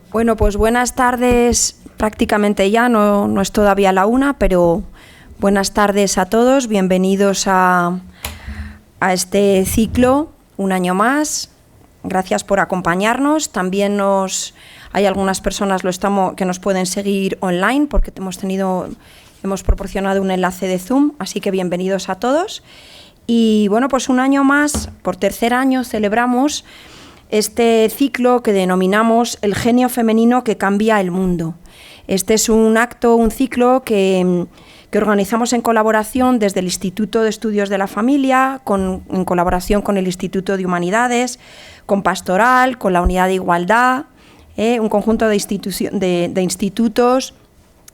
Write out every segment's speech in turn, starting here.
Bueno, pues buenas tardes, prácticamente ya, no es todavía la 1, pero buenas tardes a todos, bienvenidos a este ciclo, un año más, gracias por acompañarnos. También hay algunas personas que nos pueden seguir online porque hemos proporcionado un enlace de Zoom, así que bienvenidos a todos. Y bueno, pues un año más, por tercer año, celebramos este ciclo que denominamos El genio femenino que cambia el mundo. Este es un ciclo que organizamos en colaboración desde el Instituto de Estudios de la Familia, en colaboración con el Instituto de Humanidades, con Pastoral, con la Unidad de Igualdad, un conjunto de institutos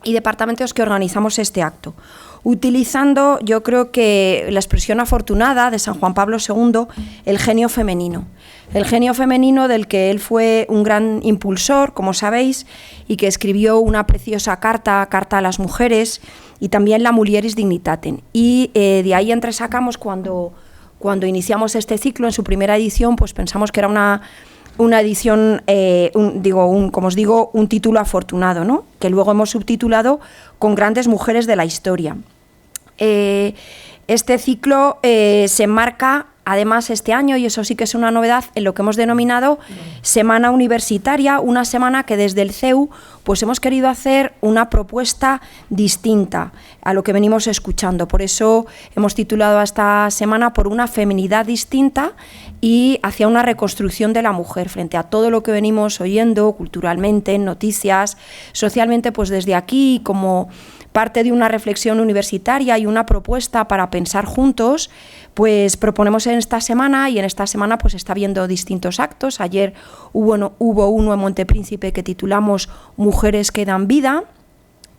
y departamentos que organizamos este acto, utilizando, yo creo que la expresión afortunada de San Juan Pablo II, el genio femenino. El genio femenino del que él fue un gran impulsor, como sabéis, y que escribió una preciosa carta a las mujeres, y también la Mulieris Dignitatem. Y de ahí entresacamos, cuando iniciamos este ciclo, en su primera edición, pues pensamos que era una edición, como os digo, un título afortunado, ¿no? Que luego hemos subtitulado Con grandes mujeres de la historia. Este ciclo se enmarca, además, este año, y eso sí que es una novedad, en lo que hemos denominado Semana Universitaria, una semana que desde el CEU pues hemos querido hacer una propuesta distinta a lo que venimos escuchando. Por eso hemos titulado a esta semana Por una feminidad distinta y hacia una reconstrucción de la mujer, frente a todo lo que venimos oyendo culturalmente, en noticias, socialmente, pues desde aquí, como parte de una reflexión universitaria y una propuesta para pensar juntos, pues proponemos en esta semana, y en esta semana pues está habiendo distintos actos. Ayer hubo uno en Montepríncipe que titulamos Mujeres que dan vida.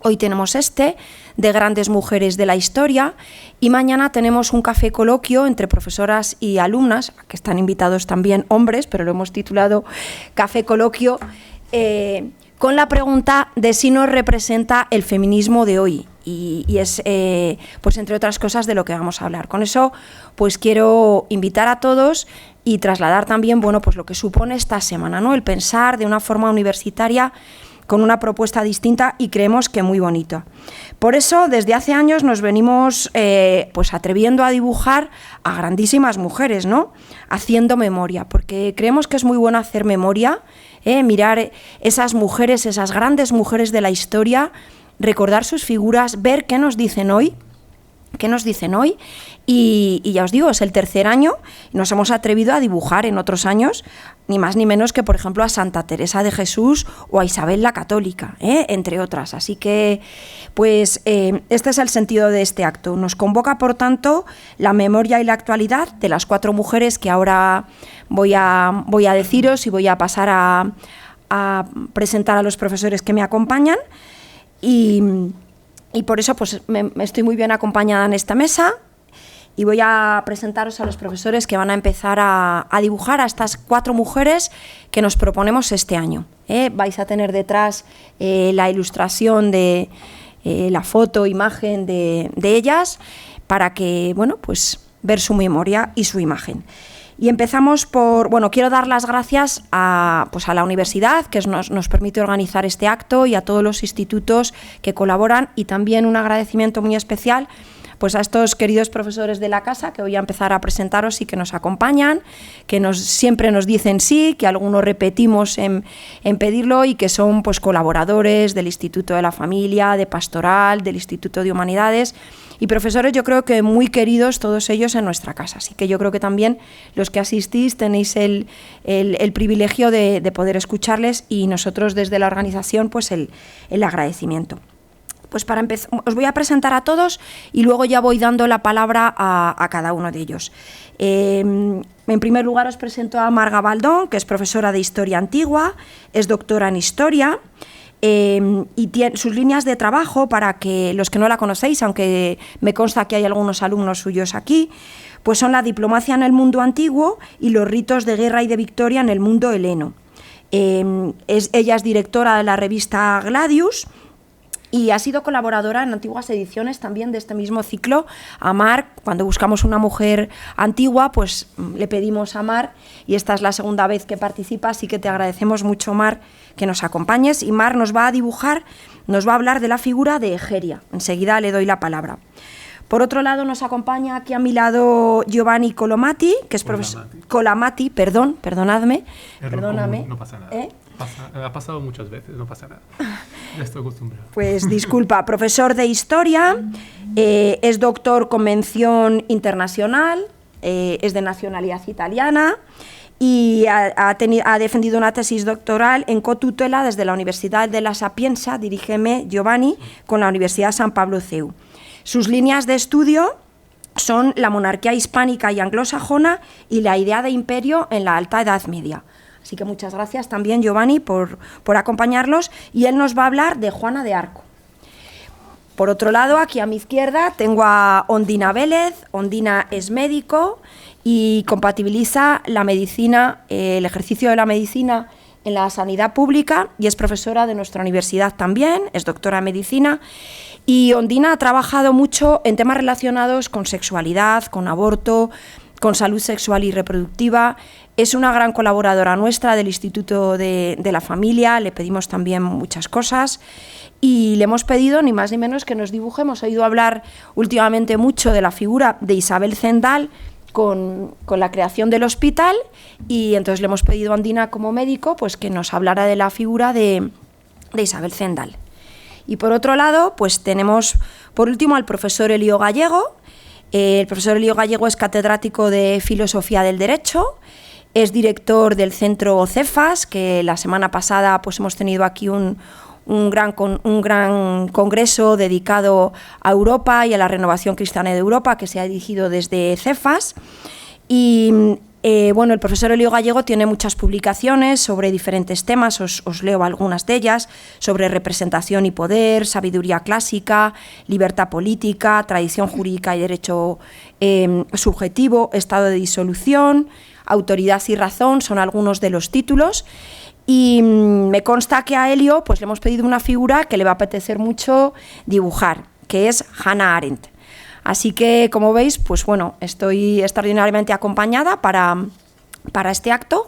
Hoy tenemos de grandes mujeres de la historia, y mañana tenemos un café coloquio entre profesoras y alumnas, que están invitados también hombres, pero lo hemos titulado Café Coloquio, con la pregunta de si nos representa el feminismo de hoy, y es, pues entre otras cosas, de lo que vamos a hablar. Con eso, pues quiero invitar a todos y trasladar también, bueno, pues lo que supone esta semana, ¿no? El pensar de una forma universitaria con una propuesta distinta, y creemos que muy bonita. Por eso, desde hace años nos venimos pues atreviendo a dibujar a grandísimas mujeres, ¿no? Haciendo memoria, porque creemos que es muy bueno hacer memoria, mirar esas mujeres, esas grandes mujeres de la historia, recordar sus figuras, ver qué nos dicen hoy, y ya os digo, es el tercer año, y nos hemos atrevido a dibujar en otros años, ni más ni menos que, por ejemplo, a Santa Teresa de Jesús o a Isabel la Católica, entre otras. Así que, pues, este es el sentido de este acto. Nos convoca, por tanto, la memoria y la actualidad de las 4 mujeres que ahora voy a deciros, y voy a pasar a presentar a los profesores que me acompañan, y por eso pues me estoy muy bien acompañada en esta mesa, y voy a presentaros a los profesores que van a empezar a dibujar a estas 4 mujeres que nos proponemos este año. Vais a tener detrás la ilustración de la foto, imagen de ellas, para que, bueno, pues ver su memoria y su imagen. Y empezamos quiero dar las gracias a la universidad, que nos permite organizar este acto, y a todos los institutos que colaboran, y también un agradecimiento muy especial pues a estos queridos profesores de la casa, que voy a empezar a presentaros y que nos acompañan, que siempre nos dicen sí, que algunos repetimos en pedirlo, y que son pues colaboradores del Instituto de la Familia, de Pastoral, del Instituto de Humanidades, y profesores, yo creo que muy queridos todos ellos en nuestra casa. Así que yo creo que también los que asistís tenéis el privilegio de poder escucharles, y nosotros desde la organización pues el agradecimiento. Pues para empezar, os voy a presentar a todos y luego ya voy dando la palabra a cada uno de ellos. En primer lugar os presento a Marga Baldón, que es profesora de Historia Antigua, es doctora en Historia, y tiene sus líneas de trabajo, para que los que no la conocéis, aunque me consta que hay algunos alumnos suyos aquí, pues son la diplomacia en el mundo antiguo y los ritos de guerra y de victoria en el mundo heleno. Ella es directora de la revista Gladius, y ha sido colaboradora en antiguas ediciones también de este mismo ciclo. A Mar, cuando buscamos una mujer antigua, pues le pedimos a Mar, y esta es la segunda vez que participa, así que te agradecemos mucho, Mar, que nos acompañes. Y Mar nos va a dibujar, nos va a hablar de la figura de Egeria. Enseguida le doy la palabra. Por otro lado, nos acompaña aquí a mi lado Giovanni Colomati, que es profesor... Colamati, perdóname. No pasa nada. Ha pasado muchas veces, no pasa nada. Ya estoy acostumbrado. Pues disculpa, profesor de Historia, es doctor con mención internacional, es de nacionalidad italiana y ha defendido una tesis doctoral en cotutela desde la Universidad de La Sapienza, dirígeme Giovanni, con la Universidad San Pablo CEU. Sus líneas de estudio son la monarquía hispánica y anglosajona y la idea de imperio en la Alta Edad Media. Así que muchas gracias también, Giovanni, por acompañarlos, y él nos va a hablar de Juana de Arco. Por otro lado, aquí a mi izquierda tengo a Ondina Vélez. Ondina es médico y compatibiliza la medicina, el ejercicio de la medicina en la sanidad pública, y es profesora de nuestra universidad también, es doctora en medicina. Y Ondina ha trabajado mucho en temas relacionados con sexualidad, con aborto, con salud sexual y reproductiva. Es una gran colaboradora nuestra del Instituto de la Familia, le pedimos también muchas cosas y le hemos pedido ni más ni menos que nos dibuje. Hemos oído hablar últimamente mucho de la figura de Isabel Zendal con la creación del hospital, y entonces le hemos pedido a Ondina, como médico, pues que nos hablara de la figura de Isabel Zendal. Y por otro lado, pues tenemos por último al profesor Elío Gallego. El profesor Elío Gallego es catedrático de Filosofía del Derecho, es director del Centro Cefas, que la semana pasada pues hemos tenido aquí un gran congreso dedicado a Europa y a la renovación cristiana de Europa, que se ha dirigido desde Cefas. Y el profesor Elío Gallego tiene muchas publicaciones sobre diferentes temas, os leo algunas de ellas, sobre representación y poder, sabiduría clásica, libertad política, tradición jurídica y derecho subjetivo, estado de disolución, autoridad y razón, son algunos de los títulos. Y me consta que a Elío pues le hemos pedido una figura que le va a apetecer mucho dibujar, que es Hannah Arendt. Así que, como veis, pues bueno, estoy extraordinariamente acompañada para este acto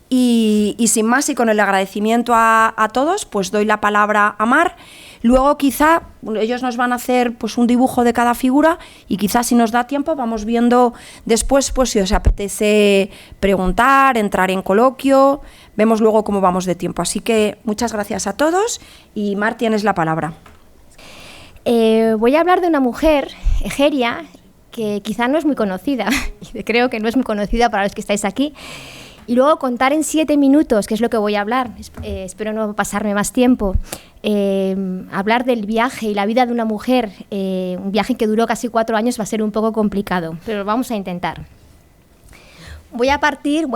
y sin más y con el agradecimiento a todos, pues doy la palabra a Mar. Luego quizá ellos nos van a hacer pues un dibujo de cada figura y quizás si nos da tiempo vamos viendo después pues si os apetece preguntar, entrar en coloquio, vemos luego cómo vamos de tiempo. Así que muchas gracias a todos y Mar, tienes la palabra. Voy a hablar de una mujer, Egeria, que quizá no es muy conocida, y creo que no es muy conocida para los que estáis aquí, y luego contar en 7 minutos, que es lo que voy a hablar, espero no pasarme más tiempo, hablar del viaje y la vida de una mujer, un viaje que duró casi 4 años, va a ser un poco complicado, pero vamos a intentar. Voy a partir,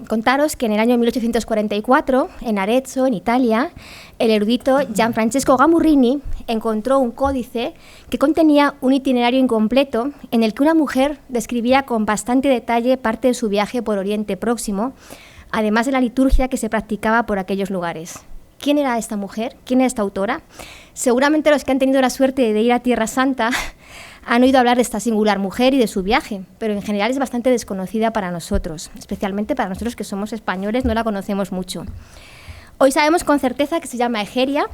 contaros que en el año 1844, en Arezzo, en Italia, el erudito Gianfrancesco Gamurrini encontró un códice que contenía un itinerario incompleto en el que una mujer describía con bastante detalle parte de su viaje por Oriente Próximo, además de la liturgia que se practicaba por aquellos lugares. ¿Quién era esta mujer? ¿Quién era esta autora? Seguramente los que han tenido la suerte de ir a Tierra Santa han oído hablar de esta singular mujer y de su viaje, pero en general es bastante desconocida para nosotros, especialmente para nosotros que somos españoles, no la conocemos mucho. Hoy sabemos con certeza que se llama Egeria,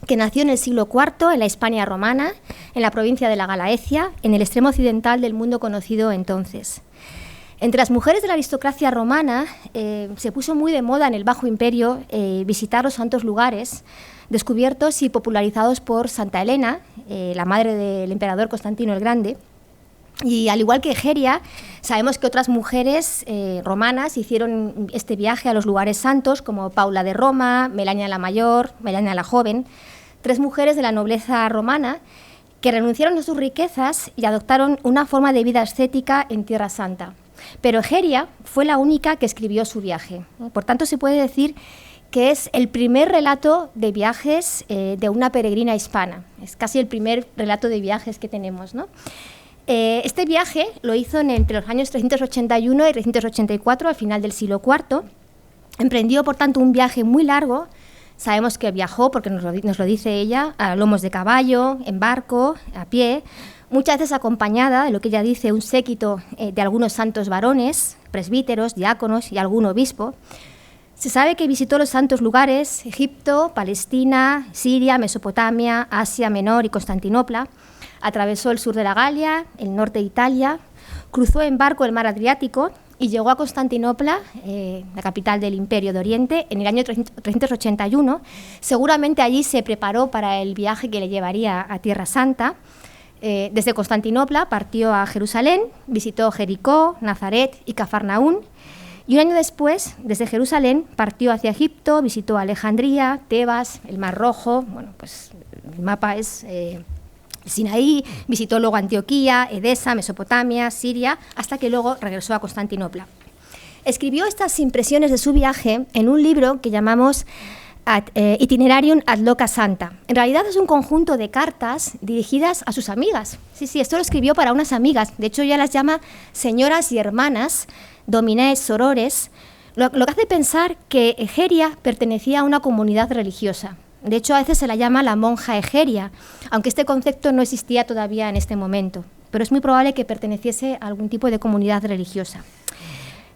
que nació en el siglo IV en la Hispania romana, en la provincia de la Galaecia, en el extremo occidental del mundo conocido entonces. Entre las mujeres de la aristocracia romana se puso muy de moda en el Bajo Imperio visitar los santos lugares descubiertos y popularizados por Santa Elena, la madre del emperador Constantino el Grande. Y al igual que Egeria, sabemos que otras mujeres romanas hicieron este viaje a los lugares santos, como Paula de Roma, Melania la Mayor, Melania la Joven, 3 mujeres de la nobleza romana que renunciaron a sus riquezas y adoptaron una forma de vida ascética en Tierra Santa. Pero Egeria fue la única que escribió su viaje. Por tanto, se puede decir que es el primer relato de viajes de una peregrina hispana. Es casi el primer relato de viajes que tenemos, ¿no? Este viaje lo hizo entre los años 381 y 384, al final del siglo IV. Emprendió, por tanto, un viaje muy largo Sabemos que viajó, porque nos lo dice ella, a lomos de caballo, en barco, a pie, muchas veces acompañada de lo que ella dice, un séquito de algunos santos varones, presbíteros, diáconos y algún obispo. Se sabe que visitó los santos lugares, Egipto, Palestina, Siria, Mesopotamia, Asia Menor y Constantinopla. Atravesó el sur de la Galia, el norte de Italia, cruzó en barco el mar Adriático y llegó a Constantinopla, la capital del Imperio de Oriente, en el año 381. Seguramente allí se preparó para el viaje que le llevaría a Tierra Santa. Desde Constantinopla partió a Jerusalén, visitó Jericó, Nazaret y Cafarnaún. Y un año después, desde Jerusalén, partió hacia Egipto, visitó Alejandría, Tebas, el Mar Rojo. Bueno, pues el mapa es Sinaí, visitó luego Antioquía, Edesa, Mesopotamia, Siria, hasta que luego regresó a Constantinopla. Escribió estas impresiones de su viaje en un libro que llamamos Itinerarium ad loca santa. En realidad es un conjunto de cartas dirigidas a sus amigas. Sí, esto lo escribió para unas amigas. De hecho, ella las llama señoras y hermanas, dominae sorores, lo que hace pensar que Egeria pertenecía a una comunidad religiosa. De hecho, a veces se la llama la monja Egeria, aunque este concepto no existía todavía en este momento, pero es muy probable que perteneciese a algún tipo de comunidad religiosa.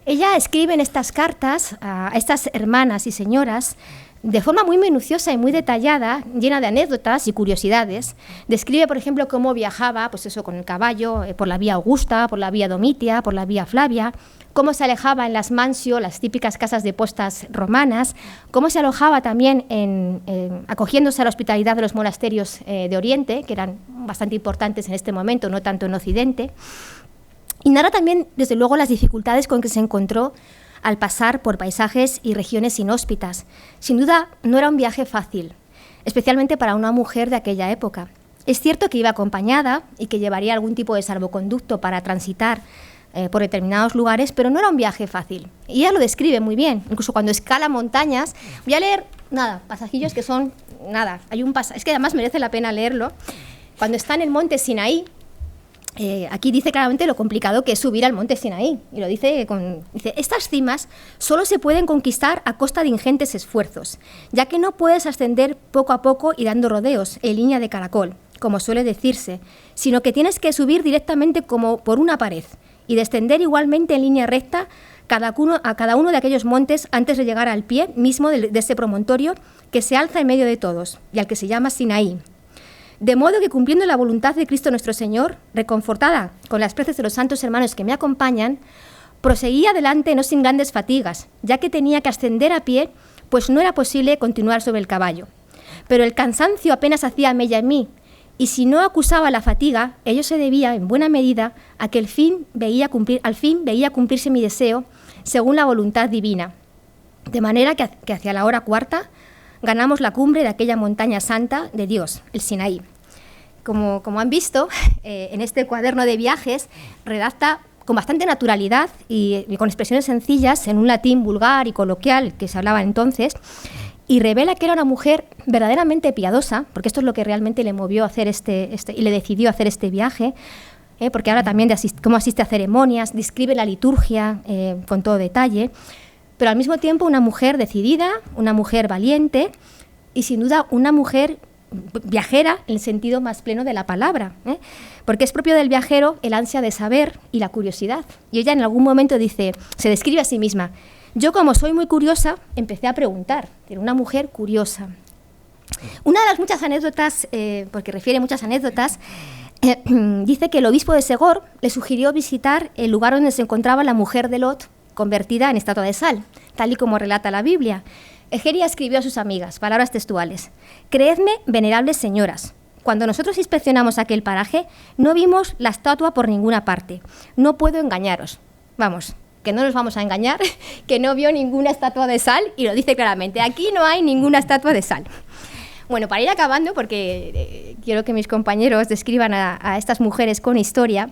Ella escribe en estas cartas a estas hermanas y señoras de forma muy minuciosa y muy detallada, llena de anécdotas y curiosidades. Describe, por ejemplo, cómo viajaba, pues eso, con el caballo, por la vía Augusta, por la vía Domitia, por la vía Flavia, cómo se alejaba en las mansio, las típicas casas de postas romanas, cómo se alojaba también acogiéndose a la hospitalidad de los monasterios de Oriente, que eran bastante importantes en este momento, no tanto en Occidente. Y narra también, desde luego, las dificultades con que se encontró al pasar por paisajes y regiones inhóspitas. Sin duda, no era un viaje fácil, especialmente para una mujer de aquella época. Es cierto que iba acompañada y que llevaría algún tipo de salvoconducto para transitar por determinados lugares, pero no era un viaje fácil. Y ella lo describe muy bien, incluso cuando escala montañas. Voy a leer, pasajillos que son, es que además merece la pena leerlo. Cuando está en el monte Sinaí, aquí dice claramente lo complicado que es subir al monte Sinaí, y lo dice, estas cimas solo se pueden conquistar a costa de ingentes esfuerzos, ya que no puedes ascender poco a poco y dando rodeos en línea de caracol, como suele decirse, sino que tienes que subir directamente como por una pared y descender igualmente en línea recta a cada uno de aquellos montes antes de llegar al pie mismo de ese promontorio que se alza en medio de todos y al que se llama Sinaí. De modo que, cumpliendo la voluntad de Cristo nuestro Señor, reconfortada con las preces de los santos hermanos que me acompañan, proseguía adelante no sin grandes fatigas, ya que tenía que ascender a pie, pues no era posible continuar sobre el caballo. Pero el cansancio apenas hacía mella en mí, y si no acusaba la fatiga, ello se debía, en buena medida, a que al fin veía cumplirse mi deseo, según la voluntad divina. De manera que hacia la hora cuarta ganamos la cumbre de aquella montaña santa de Dios, el Sinaí. Como han visto, en este cuaderno de viajes redacta con bastante naturalidad y con expresiones sencillas en un latín vulgar y coloquial que se hablaba entonces, y revela que era una mujer verdaderamente piadosa, porque esto es lo que realmente le movió a hacer y le decidió hacer este viaje, porque habla también de cómo asiste a ceremonias, describe la liturgia con todo detalle, pero al mismo tiempo una mujer decidida, una mujer valiente y sin duda una mujer viajera en el sentido más pleno de la palabra, porque es propio del viajero el ansia de saber y la curiosidad. Y ella en algún momento se describe a sí misma: yo, como soy muy curiosa, empecé a preguntar. Era una mujer curiosa. Una de las muchas anécdotas, porque refiere muchas anécdotas, dice que el obispo de Segor le sugirió visitar el lugar donde se encontraba la mujer de Lot, convertida en estatua de sal, tal y como relata la Biblia. Egeria escribió a sus amigas, palabras textuales: «Creedme, venerables señoras, cuando nosotros inspeccionamos aquel paraje, no vimos la estatua por ninguna parte. No puedo engañaros». Vamos, que no nos vamos a engañar, que no vio ninguna estatua de sal, y lo dice claramente: aquí no hay ninguna estatua de sal. Bueno, para ir acabando, porque quiero que mis compañeros describan a estas mujeres con historia,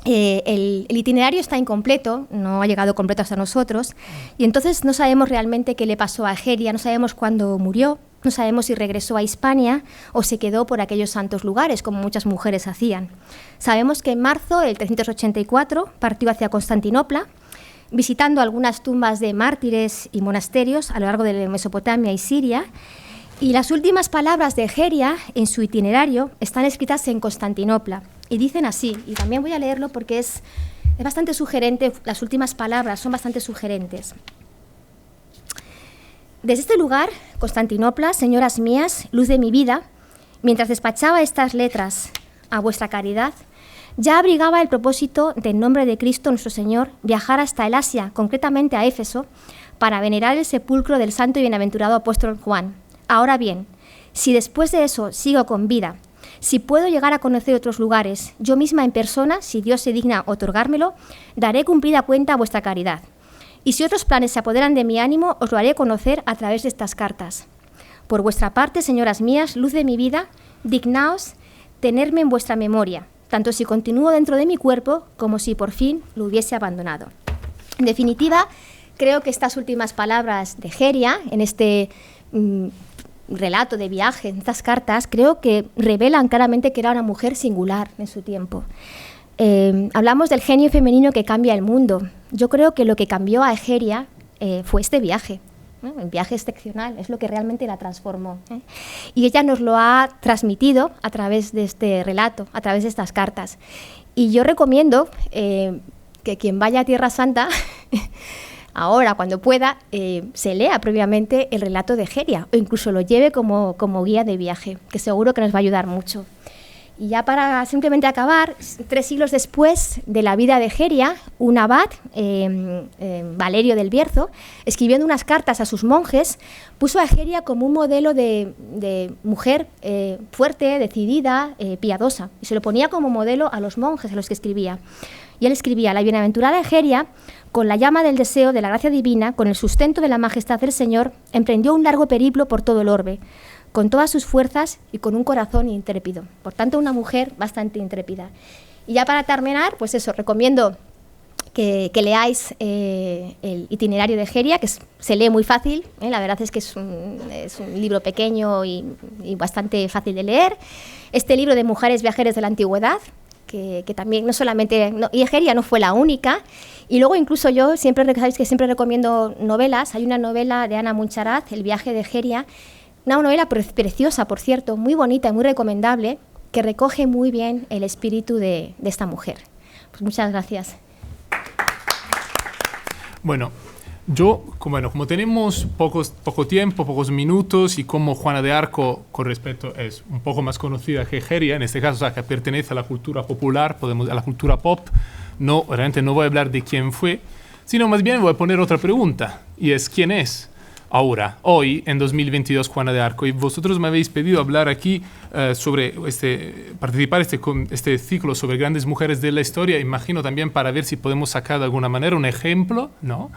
el itinerario está incompleto, no ha llegado completo hasta nosotros, y entonces no sabemos realmente qué le pasó a Egeria, no sabemos cuándo murió, no sabemos si regresó a Hispania o se quedó por aquellos santos lugares, como muchas mujeres hacían. Sabemos que en marzo del 384 partió hacia Constantinopla, visitando algunas tumbas de mártires y monasterios a lo largo de Mesopotamia y Siria. Y las últimas palabras de Egeria en su itinerario están escritas en Constantinopla y dicen así, y también voy a leerlo porque es bastante sugerente, las últimas palabras son bastante sugerentes. Desde este lugar, Constantinopla, señoras mías, luz de mi vida, mientras despachaba estas letras a vuestra caridad, ya abrigaba el propósito de, en nombre de Cristo nuestro Señor, viajar hasta el Asia, concretamente a Éfeso, para venerar el sepulcro del santo y bienaventurado apóstol Juan. Ahora bien, si después de eso sigo con vida, si puedo llegar a conocer otros lugares, yo misma en persona, si Dios se digna otorgármelo, daré cumplida cuenta a vuestra caridad. Y si otros planes se apoderan de mi ánimo, os lo haré conocer a través de estas cartas. Por vuestra parte, señoras mías, luz de mi vida, dignaos tenerme en vuestra memoria, tanto si continúo dentro de mi cuerpo como si por fin lo hubiese abandonado. En definitiva, creo que estas últimas palabras de Egeria, en este relato de viaje, en estas cartas, creo que revelan claramente que era una mujer singular en su tiempo. Hablamos del genio femenino que cambia el mundo. Yo creo que lo que cambió a Egeria fue este viaje, ¿no? El viaje excepcional, es lo que realmente la transformó, ¿eh? Y ella nos lo ha transmitido a través de este relato, a través de estas cartas. Y yo recomiendo que quien vaya a Tierra Santa, ahora, cuando pueda, se lea previamente el relato de Egeria, o incluso lo lleve como guía de viaje, que seguro que nos va a ayudar mucho. Y ya para simplemente acabar, 3 siglos después de la vida de Egeria, un abad, Valerio del Bierzo, escribiendo unas cartas a sus monjes, puso a Egeria como un modelo de mujer fuerte, decidida, piadosa, y se lo ponía como modelo a los monjes a los que escribía. Y él escribía: la bienaventurada Egeria, con la llama del deseo de la gracia divina, con el sustento de la majestad del Señor, emprendió un largo periplo por todo el orbe, con todas sus fuerzas y con un corazón intrépido. Por tanto, una mujer bastante intrépida. Y ya para terminar, pues eso, recomiendo que leáis el itinerario de Egeria, que se lee muy fácil, la verdad es que es un libro pequeño y bastante fácil de leer. Este libro de Mujeres Viajeras de la Antigüedad, que también no solamente, y Egeria no fue la única, y luego incluso yo sabéis que siempre recomiendo novelas. Hay una novela de Ana Muncharaz, El viaje de Egeria, una novela preciosa, por cierto, muy bonita y muy recomendable, que recoge muy bien el espíritu de esta mujer. Pues muchas gracias. Bueno, como tenemos poco tiempo, pocos minutos, y como Juana de Arco, con respecto, es un poco más conocida que Egeria, en este caso, o sea, que pertenece a la cultura popular, a la cultura pop, realmente no voy a hablar de quién fue, sino más bien voy a poner otra pregunta, y es ¿quién es ahora, hoy, en 2022, Juana de Arco? Y vosotros me habéis pedido hablar aquí participar este ciclo sobre grandes mujeres de la historia, imagino también para ver si podemos sacar de alguna manera un ejemplo, ¿no?,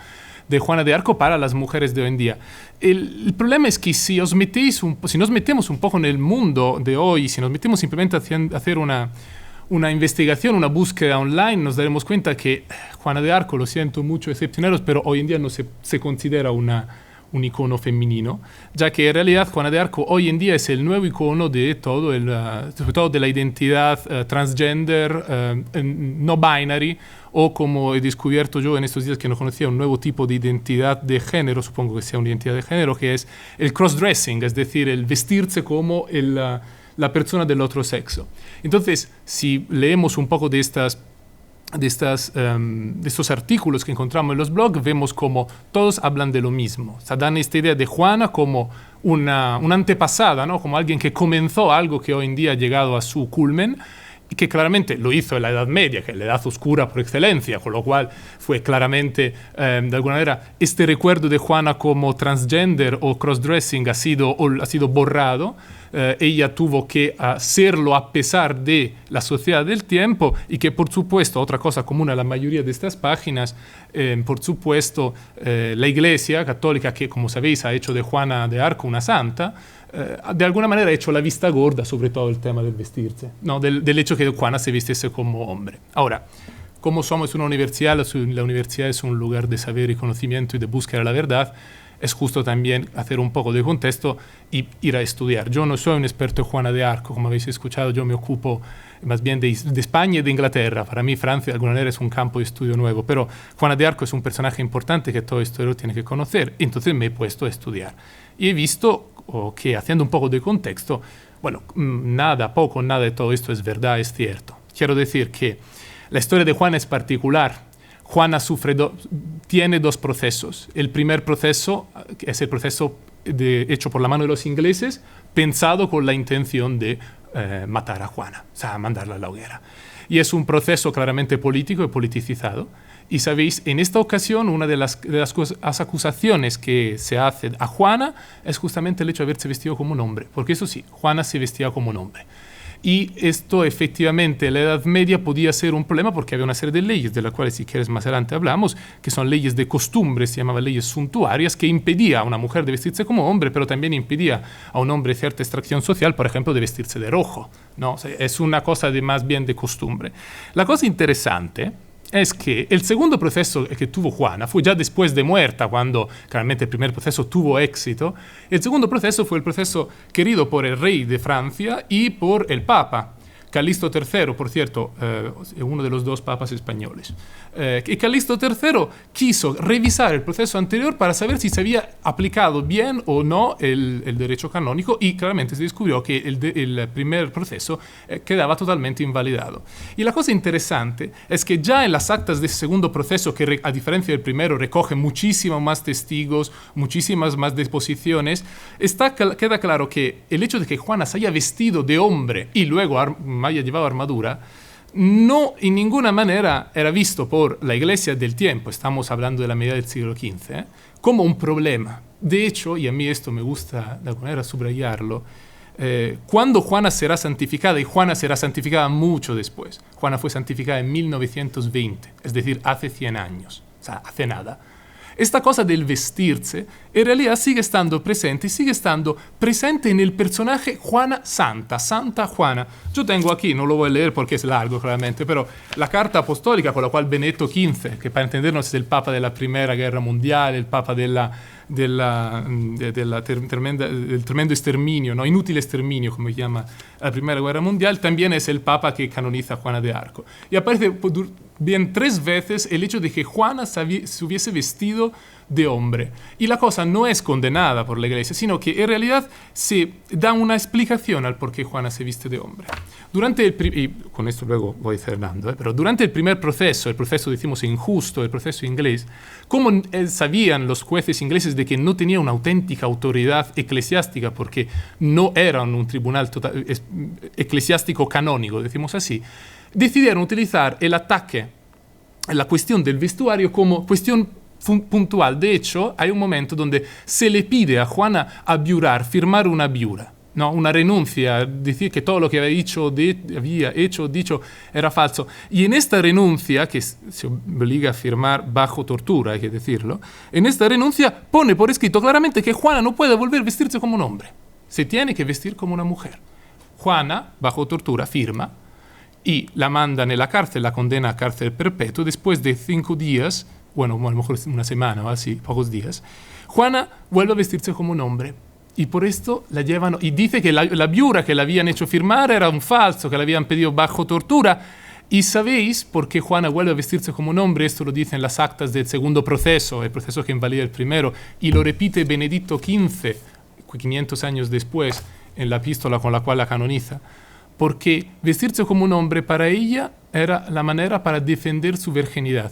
de Juana de Arco para las mujeres de hoy en día. El problema es que si nos metemos un poco en el mundo de hoy, si nos metemos simplemente a hacer una investigación, una búsqueda online, nos daremos cuenta que Juana de Arco, lo siento mucho, excepcionaros, pero hoy en día no se considera un icono femenino, ya que en realidad Juana de Arco hoy en día es el nuevo icono de todo, sobre todo de la identidad transgender, no binary, o como he descubierto yo en estos días que no conocía, un nuevo tipo de identidad de género, supongo que sea una identidad de género, que es el crossdressing, es decir, el vestirse como la persona del otro sexo. Entonces, si leemos un poco de estos artículos que encontramos en los blogs, vemos como todos hablan de lo mismo. O sea, dan esta idea de Juana como una antepasada, ¿no?, como alguien que comenzó algo que hoy en día ha llegado a su culmen, y que claramente lo hizo en la Edad Media, que es la edad oscura por excelencia, con lo cual fue claramente, de alguna manera, este recuerdo de Juana como transgender o crossdressing ha sido borrado. Ella tuvo que hacerlo a pesar de la sociedad del tiempo, y que, por supuesto, otra cosa común a la mayoría de estas páginas, por supuesto, la Iglesia Católica, que, como sabéis, ha hecho de Juana de Arco una santa, de alguna manera ha hecho la vista gorda sobre todo el tema del vestirse, ¿no?, del hecho que Juana se vistiese como hombre. Ahora, como somos una universidad, la universidad es un lugar de saber y conocimiento y de búsqueda de la verdad, es justo también hacer un poco de contexto y ir a estudiar. Yo no soy un experto en Juana de Arco, como habéis escuchado, yo me ocupo más bien de España y de Inglaterra. Para mí Francia de alguna manera es un campo de estudio nuevo, pero Juana de Arco es un personaje importante que todo historiador tiene que conocer, entonces me he puesto a estudiar. Y he visto que haciendo un poco de contexto, bueno, nada de todo esto es verdad, es cierto. Quiero decir que la historia de Juana es particular. Juana tiene dos procesos. El primer proceso es el proceso hecho por la mano de los ingleses, pensado con la intención de matar a Juana, o sea, mandarla a la hoguera. Y es un proceso claramente político y politicizado. Y sabéis, en esta ocasión, una de las acusaciones que se hace a Juana es justamente el hecho de haberse vestido como un hombre. Porque eso sí, Juana se vestía como un hombre. Y esto efectivamente en la Edad Media podía ser un problema porque había una serie de leyes, de las cuales si quieres más adelante hablamos, que son leyes de costumbres, se llamaban leyes suntuarias, que impedía a una mujer de vestirse como hombre, pero también impedía a un hombre cierta extracción social, por ejemplo, de vestirse de rojo, ¿no? O sea, es una cosa más bien de costumbre. La cosa interesante es que el segundo proceso que tuvo Juana fue ya después de muerta, cuando claramente el primer proceso tuvo éxito. El segundo proceso fue el proceso querido por el rey de Francia y por el Papa, Calixto III, por cierto, uno de los dos papas españoles. Y Calixto III quiso revisar el proceso anterior para saber si se había aplicado bien o no el derecho canónico y claramente se descubrió que el primer proceso quedaba totalmente invalidado. Y la cosa interesante es que ya en las actas de ese segundo proceso, que a diferencia del primero recoge muchísimos más testigos, muchísimas más deposiciones, queda claro que el hecho de que Juana se haya vestido de hombre y luego haya llevado armadura, no en ninguna manera era visto por la Iglesia del tiempo, estamos hablando de la media del siglo XV, como un problema. De hecho, y a mí esto me gusta de alguna manera subrayarlo, cuando Juana será santificada, y Juana será santificada mucho después, Juana fue santificada en 1920, es decir, hace 100 años, o sea, hace nada. Esta cosa del vestirse en realidad sigue estando presente en el personaje Juana Santa, Santa Juana. Yo tengo aquí, no lo voy a leer porque es largo claramente, pero la carta apostólica con la cual Benedetto XV, que para entendernos es el Papa de la Primera Guerra Mundial, el Papa del tremendo exterminio, ¿no? Inútil exterminio, como llama la Primera Guerra Mundial, también es el Papa que canoniza a Juana de Arco. Y aparece bien 3 veces el hecho de que Juana se hubiese vestido de hombre. Y la cosa no es condenada por la Iglesia, sino que en realidad se da una explicación al por qué Juana se viste de hombre. Y con esto luego voy cerrando, pero durante el primer proceso, el proceso decimos injusto, el proceso inglés, como sabían los jueces ingleses de que no tenía una auténtica autoridad eclesiástica porque no eran un tribunal eclesiástico canónico, decimos así, decidieron utilizar el ataque a la cuestión del vestuario como cuestión puntual. De hecho, hay un momento donde se le pide a Juana abiurar, firmar una abiura, ¿no? Una renuncia, decir que todo lo que había dicho era falso. Y en esta renuncia, que se obliga a firmar bajo tortura, hay que decirlo, en esta renuncia pone por escrito claramente que Juana no puede volver a vestirse como un hombre, se tiene que vestir como una mujer. Juana, bajo tortura, firma y la mandan en la cárcel, la condena a cárcel perpetua. Después de 5 días, bueno, a lo mejor una semana o así, pocos días, Juana vuelve a vestirse como un hombre. Y por esto la llevan, y dice que la abiura que le habían hecho firmar era un falso, que le habían pedido bajo tortura. Y sabéis por qué Juana vuelve a vestirse como un hombre. Esto lo dicen las actas del segundo proceso, el proceso que invalida el primero, y lo repite Benedicto XV, 500 años después, en la epístola con la cual la canoniza. Porque vestirse como un hombre para ella era la manera para defender su virginidad.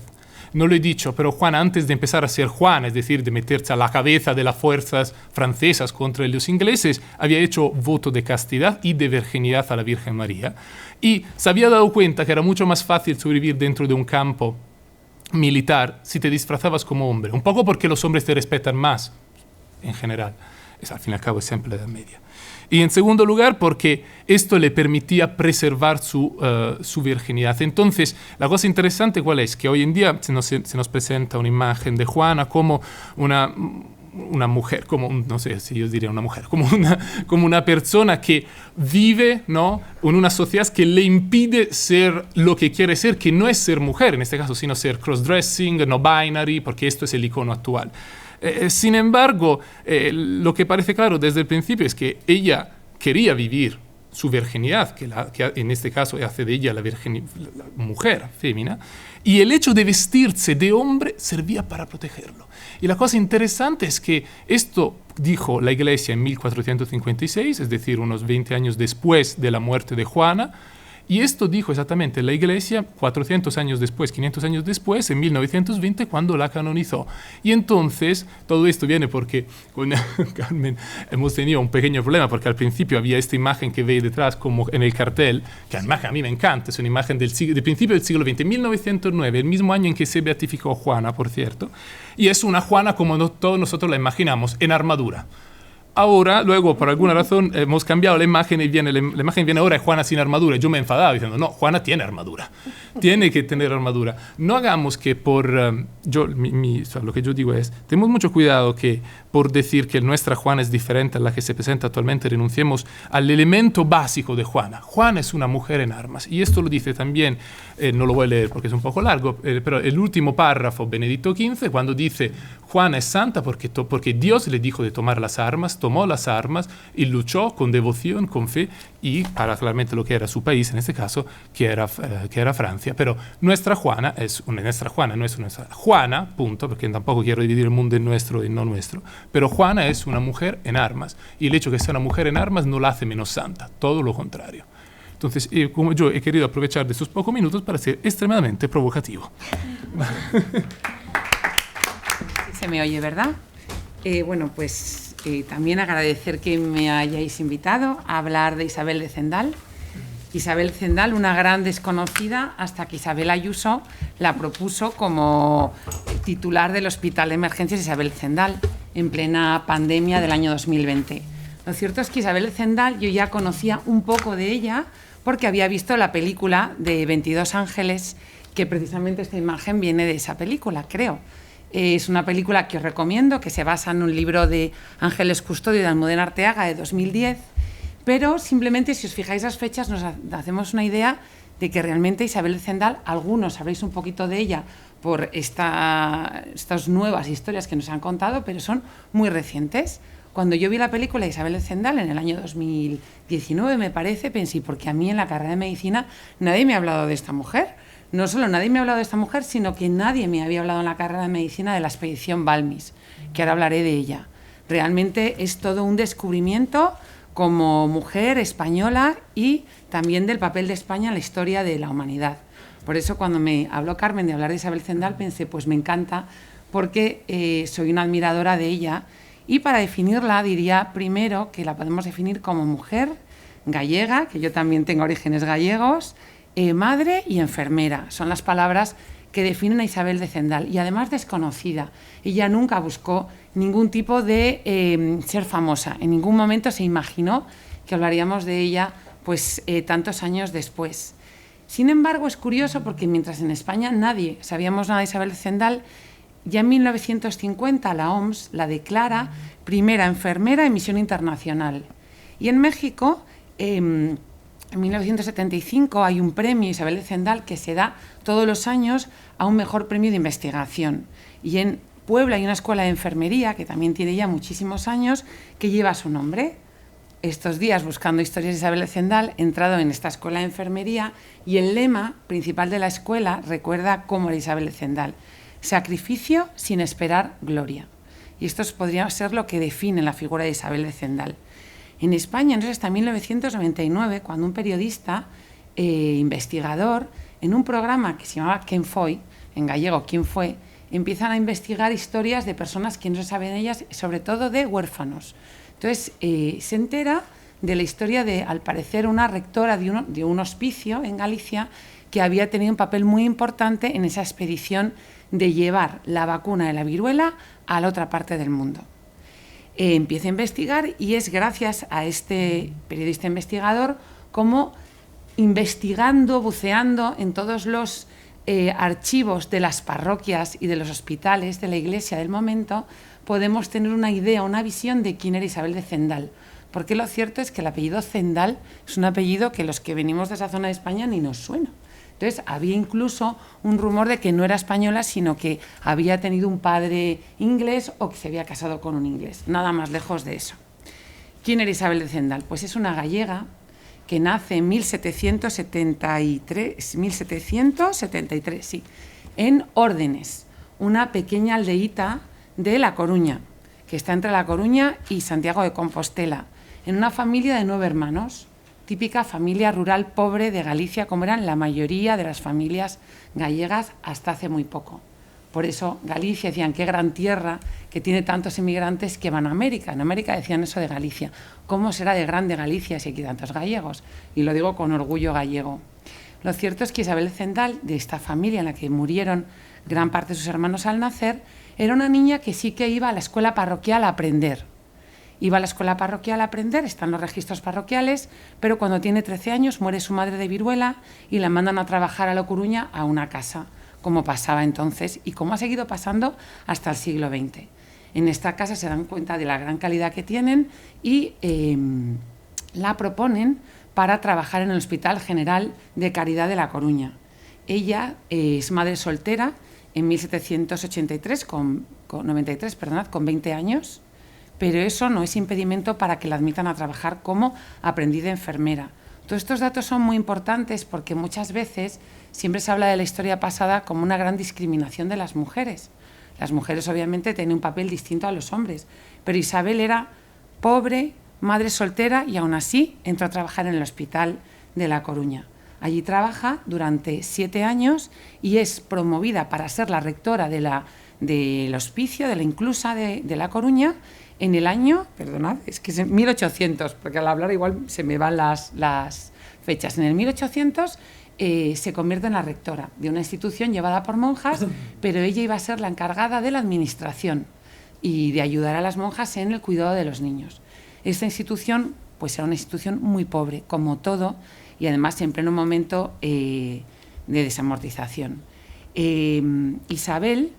No lo he dicho, pero Juana, antes de empezar a ser Juana, es decir, de meterse a la cabeza de las fuerzas francesas contra los ingleses, había hecho voto de castidad y de virginidad a la Virgen María. Y se había dado cuenta que era mucho más fácil sobrevivir dentro de un campo militar si te disfrazabas como hombre. Un poco porque los hombres te respetan más, en general. Al fin y al cabo es siempre la Edad Media. Y en segundo lugar, porque esto le permitía preservar su virginidad. Entonces, la cosa interesante, ¿cuál es? Que hoy en día se nos presenta una imagen de Juana como una mujer, como, no sé si yo diría una mujer, como una persona que vive, ¿no?, en una sociedad que le impide ser lo que quiere ser, que no es ser mujer en este caso, sino ser crossdressing, no binary, porque esto es el icono actual. Sin embargo, lo que parece claro desde el principio es que ella quería vivir su virginidad, que en este caso hace de ella la mujer, fémina, y el hecho de vestirse de hombre servía para protegerlo. Y la cosa interesante es que esto dijo la Iglesia en 1456, es decir, unos 20 años después de la muerte de Juana, y esto dijo exactamente la Iglesia 400 años después, 500 años después, en 1920, cuando la canonizó. Y entonces, todo esto viene porque con Carmen hemos tenido un pequeño problema, porque al principio había esta imagen que veis detrás, como en el cartel, que imagen a mí me encanta, es una imagen del principio del siglo XX, 1909, el mismo año en que se beatificó Juana, por cierto, y es una Juana como todos nosotros la imaginamos, en armadura. Ahora, luego, por alguna razón, hemos cambiado la imagen y la imagen viene ahora de Juana sin armadura. Yo me he enfadado diciendo, no, Juana tiene armadura. Tiene que tener armadura. No hagamos que por... lo que yo digo es, tenemos mucho cuidado que por decir que nuestra Juana es diferente a la que se presenta actualmente, renunciemos al elemento básico de Juana. Juana es una mujer en armas. Y esto lo dice también, no lo voy a leer porque es un poco largo, pero el último párrafo, Benedicto XV, cuando dice, Juana es santa porque Dios le dijo de tomar las armas, tomó las armas y luchó con devoción, con fe y para claramente lo que era su país, en este caso, que era Francia. Pero nuestra Juana no es nuestra Juana, punto, porque tampoco quiero dividir el mundo en nuestro y no nuestro, pero Juana es una mujer en armas y el hecho de que sea una mujer en armas no la hace menos santa, todo lo contrario. Entonces, como yo he querido aprovechar de estos pocos minutos para ser extremadamente provocativo. Se me oye, ¿verdad? Bueno, pues también agradecer que me hayáis invitado a hablar de Isabel de Zendal. Isabel Zendal, una gran desconocida, hasta que Isabel Ayuso la propuso como titular del Hospital de Emergencias Isabel Zendal, en plena pandemia del año 2020. Lo cierto es que Isabel Zendal yo ya conocía un poco de ella porque había visto la película de 22 ángeles, que precisamente esta imagen viene de esa película, creo. Es una película que os recomiendo, que se basa en un libro de Ángeles Custodio de Almudena Arteaga de 2010, pero simplemente si os fijáis las fechas nos hacemos una idea de que realmente Isabel Zendal, algunos sabréis un poquito de ella por estas nuevas historias que nos han contado, pero son muy recientes. Cuando yo vi la película Isabel Zendal en el año 2019, me parece, pensé, porque a mí en la carrera de medicina nadie me ha hablado de esta mujer. No solo nadie me ha hablado de esta mujer, sino que nadie me había hablado en la carrera de medicina de la expedición Balmis, que ahora hablaré de ella. Realmente es todo un descubrimiento como mujer española y también del papel de España en la historia de la humanidad. Por eso cuando me habló Carmen de hablar de Isabel Zendal pensé, pues me encanta, porque soy una admiradora de ella. Y para definirla diría primero que la podemos definir como mujer gallega, que yo también tengo orígenes gallegos, madre y enfermera. Son las palabras que definen a Isabel de Zendal. Y además desconocida. Ella nunca buscó ningún tipo de ser famosa. En ningún momento se imaginó que hablaríamos de ella pues, tantos años después. Sin embargo, es curioso porque mientras en España nadie sabíamos nada de Isabel de Zendal, ya en 1950 la OMS la declara primera enfermera en misión internacional. Y en México, en 1975, hay un premio Isabel de Zendal que se da todos los años a un mejor premio de investigación. Y en Puebla hay una escuela de enfermería, que también tiene ya muchísimos años, que lleva su nombre. Estos días, buscando historias de Isabel de Zendal, he entrado en esta escuela de enfermería y el lema principal de la escuela recuerda cómo era Isabel de Zendal: sacrificio sin esperar gloria. Y esto podría ser lo que define la figura de Isabel de Zendal. En España, no es hasta 1999, cuando un periodista investigador, en un programa que se llamaba ¿Quién foi?, en gallego ¿Quién fue?, empiezan a investigar historias de personas que no se saben ellas, sobre todo de huérfanos. Entonces, se entera de la historia de, al parecer, una rectora de un hospicio en Galicia que había tenido un papel muy importante en esa expedición de llevar la vacuna de la viruela a la otra parte del mundo. Empieza a investigar y es gracias a este periodista investigador como investigando, buceando en todos los archivos de las parroquias y de los hospitales de la iglesia del momento, podemos tener una idea, una visión de quién era Isabel de Zendal. Porque lo cierto es que el apellido Zendal es un apellido que los que venimos de esa zona de España ni nos suena. Entonces había incluso un rumor de que no era española, sino que había tenido un padre inglés o que se había casado con un inglés. Nada más lejos de eso. ¿Quién era Isabel de Zendal? Pues es una gallega que nace en 1773, sí, en Órdenes, una pequeña aldeíta de La Coruña, que está entre La Coruña y Santiago de Compostela, en una familia de 9 hermanos, típica familia rural pobre de Galicia, como eran la mayoría de las familias gallegas hasta hace muy poco. Por eso Galicia decían, qué gran tierra que tiene tantos inmigrantes que van a América. En América decían eso de Galicia. ¿Cómo será de grande Galicia si aquí hay tantos gallegos? Y lo digo con orgullo gallego. Lo cierto es que Isabel de Zendal, de esta familia en la que murieron gran parte de sus hermanos al nacer, era una niña que sí que iba a la escuela parroquial a aprender. Iba a la escuela parroquial a aprender, están los registros parroquiales, pero cuando tiene 13 años muere su madre de viruela y la mandan a trabajar a La Coruña a una casa, como pasaba entonces y como ha seguido pasando hasta el siglo XX. En esta casa se dan cuenta de la gran calidad que tienen y la proponen para trabajar en el Hospital General de Caridad de La Coruña. Ella es madre soltera en 1783, con 20 años, pero eso no es impedimento para que la admitan a trabajar como aprendiz de enfermera. Todos estos datos son muy importantes porque muchas veces siempre se habla de la historia pasada como una gran discriminación de las mujeres. Las mujeres obviamente tienen un papel distinto a los hombres, pero Isabel era pobre, madre soltera y aún así entró a trabajar en el Hospital de La Coruña. Allí trabaja durante 7 años y es promovida para ser la rectora del hospicio, de la inclusa de La Coruña, en el año, perdonad, es que es 1800, porque al hablar igual se me van las fechas. En el 1800 se convierte en la rectora de una institución llevada por monjas, pero ella iba a ser la encargada de la administración y de ayudar a las monjas en el cuidado de los niños. Esta institución, pues era una institución muy pobre, como todo, y además en pleno momento de desamortización. Isabel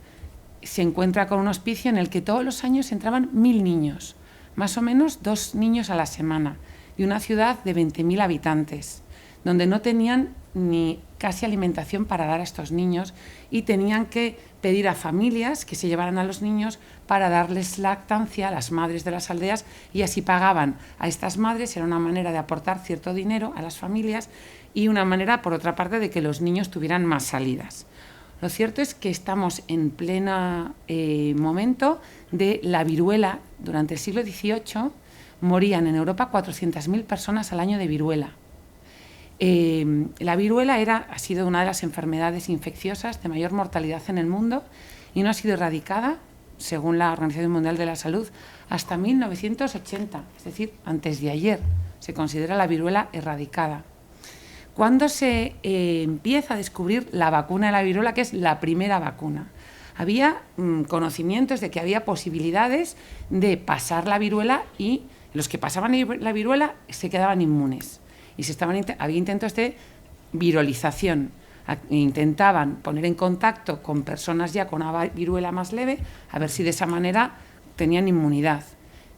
se encuentra con un hospicio en el que todos los años entraban 1000 niños, más o menos 2 niños a la semana, de una ciudad de 20.000 habitantes, donde no tenían ni casi alimentación para dar a estos niños y tenían que pedir a familias que se llevaran a los niños para darles lactancia a las madres de las aldeas y así pagaban a estas madres. Era una manera de aportar cierto dinero a las familias y una manera, por otra parte, de que los niños tuvieran más salidas. Lo cierto es que estamos en pleno momento de la viruela. Durante el siglo XVIII morían en Europa 400.000 personas al año de viruela. La viruela ha sido una de las enfermedades infecciosas de mayor mortalidad en el mundo y no ha sido erradicada, según la Organización Mundial de la Salud, hasta 1980, es decir, antes de ayer. Se considera la viruela erradicada. Cuando se empieza a descubrir la vacuna de la viruela, que es la primera vacuna, había conocimientos de que había posibilidades de pasar la viruela y los que pasaban la viruela se quedaban inmunes. Y había intentos de virolización. Intentaban poner en contacto con personas ya con una viruela más leve, a ver si de esa manera tenían inmunidad.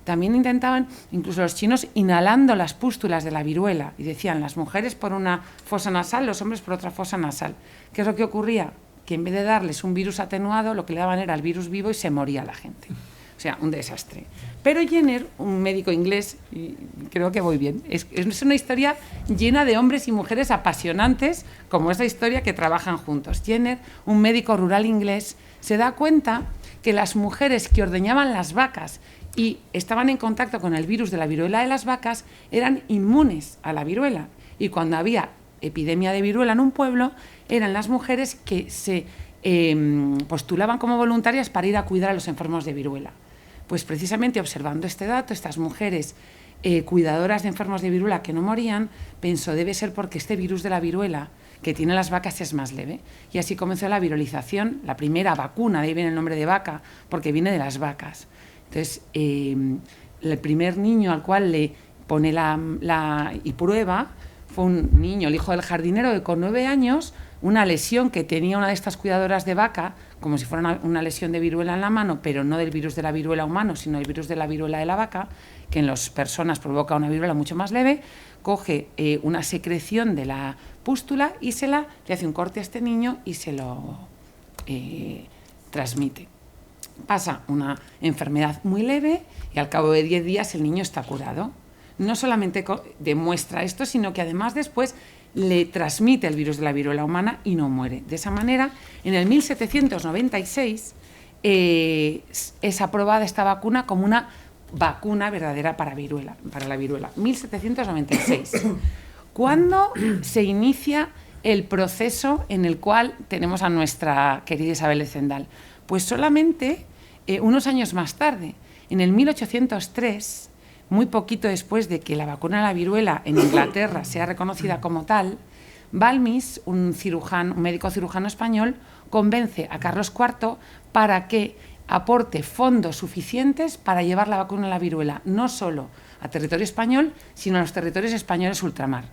También intentaban, incluso los chinos, inhalando las pústulas de la viruela. Y decían, las mujeres por una fosa nasal, los hombres por otra fosa nasal. ¿Qué es lo que ocurría? Que en vez de darles un virus atenuado, lo que le daban era el virus vivo y se moría la gente. O sea, un desastre. Pero Jenner, un médico inglés, y creo que voy bien, es una historia llena de hombres y mujeres apasionantes, como esa historia que trabajan juntos. Jenner, un médico rural inglés, se da cuenta que las mujeres que ordeñaban las vacas y estaban en contacto con el virus de la viruela de las vacas eran inmunes a la viruela. Y cuando había epidemia de viruela en un pueblo, eran las mujeres que se postulaban como voluntarias para ir a cuidar a los enfermos de viruela. Pues precisamente observando este dato, estas mujeres cuidadoras de enfermos de viruela que no morían, pensó, debe ser porque este virus de la viruela que tienen las vacas es más leve. Y así comenzó la virolización, la primera vacuna, de ahí viene el nombre de vaca, porque viene de las vacas. Entonces, el primer niño al cual le pone y prueba fue un niño, el hijo del jardinero, que con 9 años una lesión que tenía una de estas cuidadoras de vaca, como si fuera una lesión de viruela en la mano, pero no del virus de la viruela humano, sino del virus de la viruela de la vaca, que en las personas provoca una viruela mucho más leve, coge una secreción de la pústula y le hace un corte a este niño y se lo transmite. Pasa una enfermedad muy leve y al cabo de 10 días el niño está curado. No solamente demuestra esto, sino que además después le transmite el virus de la viruela humana y no muere. De esa manera, en el 1796 es aprobada esta vacuna como una vacuna verdadera para la viruela. 1796. ¿Cuándo se inicia el proceso en el cual tenemos a nuestra querida Isabel de Zendal? Pues solamente unos años más tarde, en el 1803, muy poquito después de que la vacuna de la viruela en Inglaterra sea reconocida como tal, Balmis, un médico cirujano español, convence a Carlos IV para que aporte fondos suficientes para llevar la vacuna de la viruela no solo a territorio español, sino a los territorios españoles ultramar,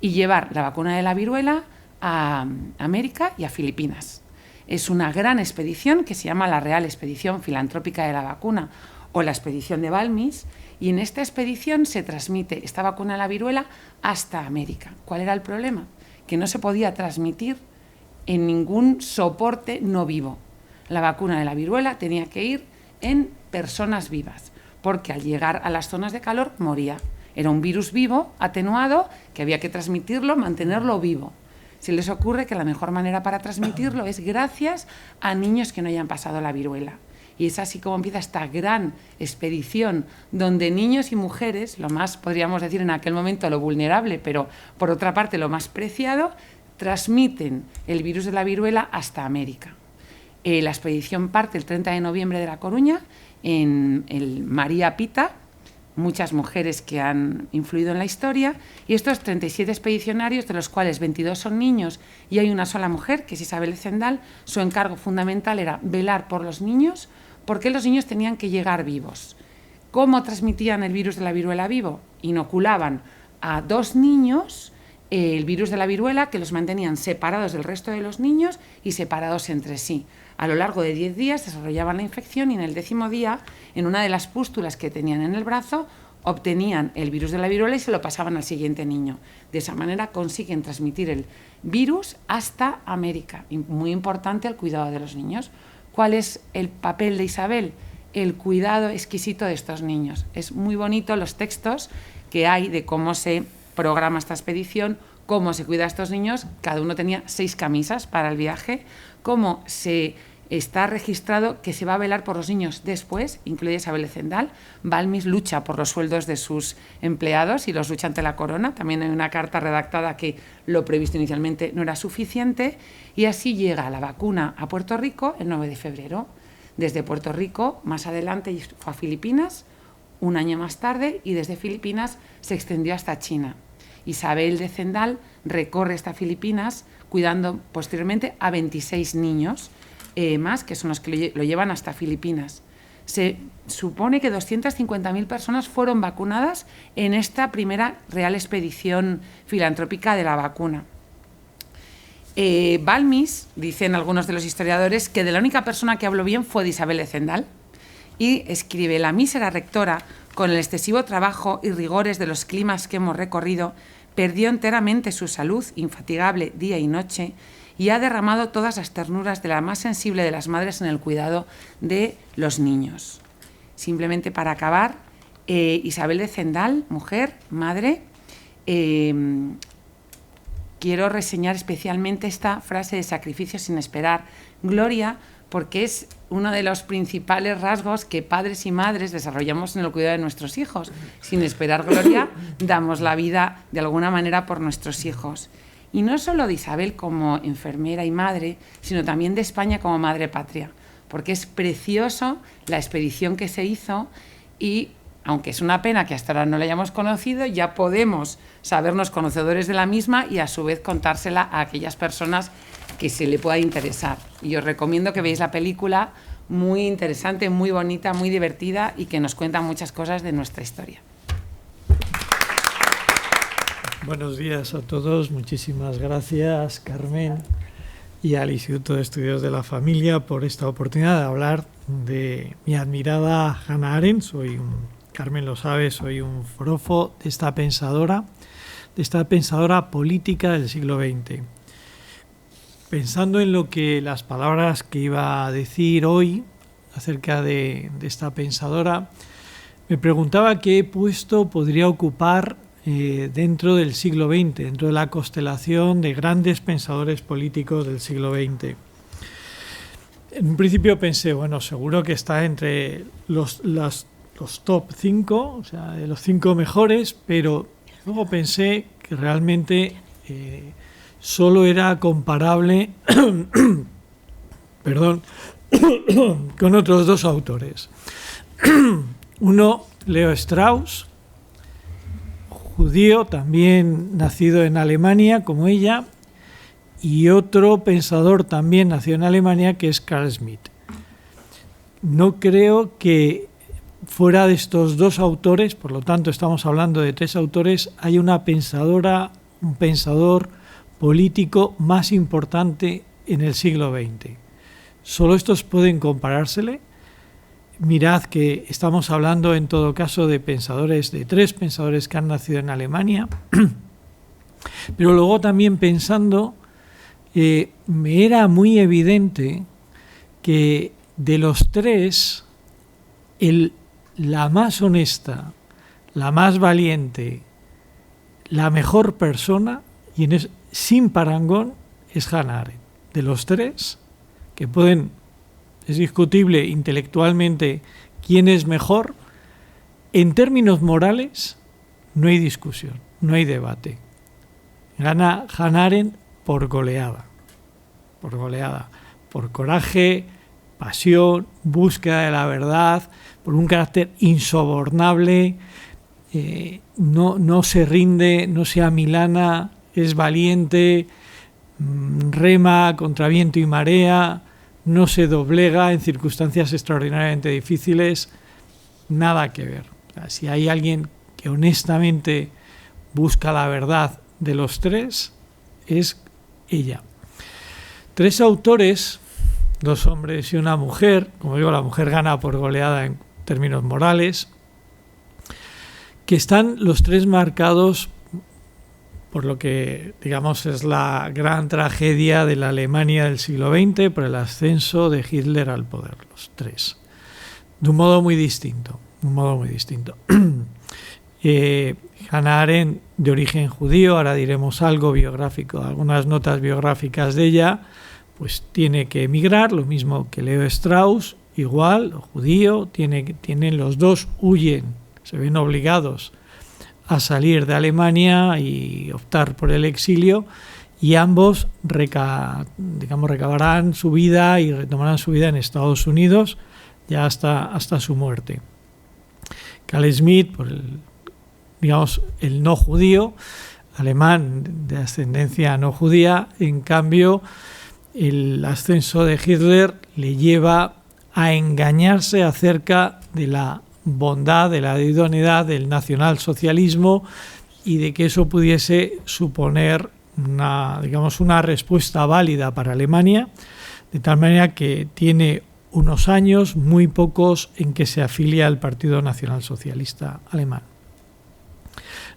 y llevar la vacuna de la viruela a América y a Filipinas. Es una gran expedición que se llama la Real Expedición Filantrópica de la Vacuna o la Expedición de Balmis, y en esta expedición se transmite esta vacuna de la viruela hasta América. ¿Cuál era el problema? Que no se podía transmitir en ningún soporte no vivo. La vacuna de la viruela tenía que ir en personas vivas, porque al llegar a las zonas de calor moría. Era un virus vivo, atenuado, que había que transmitirlo, mantenerlo vivo. Se les ocurre que la mejor manera para transmitirlo es gracias a niños que no hayan pasado la viruela. Y es así como empieza esta gran expedición donde niños y mujeres, lo más, podríamos decir en aquel momento, lo vulnerable, pero por otra parte lo más preciado, transmiten el virus de la viruela hasta América. La expedición parte el 30 de noviembre de La Coruña, en el María Pita, muchas mujeres que han influido en la historia, y estos 37 expedicionarios, de los cuales 22 son niños y hay una sola mujer, que es Isabel de Zendal, su encargo fundamental era velar por los niños, porque los niños tenían que llegar vivos. ¿Cómo transmitían el virus de la viruela vivo? Inoculaban a 2 niños el virus de la viruela, que los mantenían separados del resto de los niños y separados entre sí. A lo largo de 10 días desarrollaban la infección y en el 10º día, en una de las pústulas que tenían en el brazo, obtenían el virus de la viruela y se lo pasaban al siguiente niño. De esa manera consiguen transmitir el virus hasta América. Y muy importante el cuidado de los niños. ¿Cuál es el papel de Isabel? El cuidado exquisito de estos niños. Es muy bonito los textos que hay de cómo se programa esta expedición, cómo se cuida a estos niños. Cada uno tenía 6 camisas para el viaje, cómo se está registrado que se va a velar por los niños después, incluye Isabel de Zendal. Balmis lucha por los sueldos de sus empleados y los lucha ante la corona. También hay una carta redactada que lo previsto inicialmente no era suficiente, y así llega la vacuna a Puerto Rico el 9 de febrero. Desde Puerto Rico, más adelante, fue a Filipinas, un año más tarde, y desde Filipinas se extendió hasta China. Isabel de Zendal recorre hasta Filipinas cuidando posteriormente a 26 niños más, que son los que lo llevan hasta Filipinas. Se supone que 250.000 personas fueron vacunadas en esta primera real expedición filantrópica de la vacuna. Balmis, dicen algunos de los historiadores, que de la única persona que habló bien fue de Isabel de Zendal, y escribe: la mísera rectora, con el excesivo trabajo y rigores de los climas que hemos recorrido, perdió enteramente su salud, infatigable día y noche, y ha derramado todas las ternuras de la más sensible de las madres en el cuidado de los niños. Simplemente para acabar, Isabel de Zendal, mujer, madre, quiero reseñar especialmente esta frase de sacrificio sin esperar gloria, porque es uno de los principales rasgos que padres y madres desarrollamos en el cuidado de nuestros hijos. Sin esperar gloria, damos la vida de alguna manera por nuestros hijos. Y no solo de Isabel como enfermera y madre, sino también de España como madre patria, porque es precioso la expedición que se hizo, y aunque es una pena que hasta ahora no la hayamos conocido, ya podemos sabernos conocedores de la misma y a su vez contársela a aquellas personas que se le pueda interesar. Y os recomiendo que veáis la película, muy interesante, muy bonita, muy divertida, y que nos cuenta muchas cosas de nuestra historia. Buenos días a todos, muchísimas gracias, Carmen. y al Instituto de Estudios de la Familia por esta oportunidad de hablar de mi admirada Hannah Arendt. Carmen lo sabe, soy un forofo de esta pensadora política del siglo XX. Pensando en las palabras que iba a decir hoy acerca de esta pensadora, me preguntaba qué puesto podría ocupar dentro del siglo XX, dentro de la constelación de grandes pensadores políticos del siglo XX. En un principio pensé, bueno, seguro que está entre los top 5, o sea, de los 5 mejores, pero luego pensé que realmente solo era comparable con otros 2 autores. Uno, Leo Strauss, judío, también nacido en Alemania, como ella, y otro pensador también nacido en Alemania, que es Carl Schmitt. No creo que fuera de estos 2 autores, por lo tanto estamos hablando de 3 autores, hay un pensador político más importante en el siglo XX. Solo estos pueden comparársele. Mirad que estamos hablando en todo caso de 3 pensadores que han nacido en Alemania, pero luego también pensando, me era muy evidente que de los 3, la más honesta, la más valiente, la mejor persona, sin parangón, es Hannah Arendt. De los 3, que es discutible intelectualmente quién es mejor, en términos morales no hay discusión, no hay debate. Gana Hannah Arendt por goleada, por coraje, pasión, búsqueda de la verdad, por un carácter insobornable, no se rinde, no se amilana, es valiente, rema contra viento y marea, no se doblega en circunstancias extraordinariamente difíciles, nada que ver. O sea, si hay alguien que honestamente busca la verdad de los 3, es ella. 3 autores, 2 hombres y una mujer, como digo, la mujer gana por goleada en términos morales, que están los 3 marcados por lo que, digamos, es la gran tragedia de la Alemania del siglo XX, por el ascenso de Hitler al poder, los 3, de un modo muy distinto. Hannah Arendt, de origen judío, ahora diremos algo biográfico, algunas notas biográficas de ella, pues tiene que emigrar, lo mismo que Leo Strauss, igual, judío, tienen los 2, huyen, se ven obligados a salir de Alemania y optar por el exilio, y ambos recabarán su vida y retomarán su vida en Estados Unidos ya hasta su muerte. Carl Schmitt, por el no judío, alemán de ascendencia no judía, en cambio el ascenso de Hitler le lleva a engañarse acerca de la bondad, de la idoneidad del nacionalsocialismo y de que eso pudiese suponer una respuesta válida para Alemania, de tal manera que tiene unos años, muy pocos, en que se afilia al Partido Nacionalsocialista Alemán.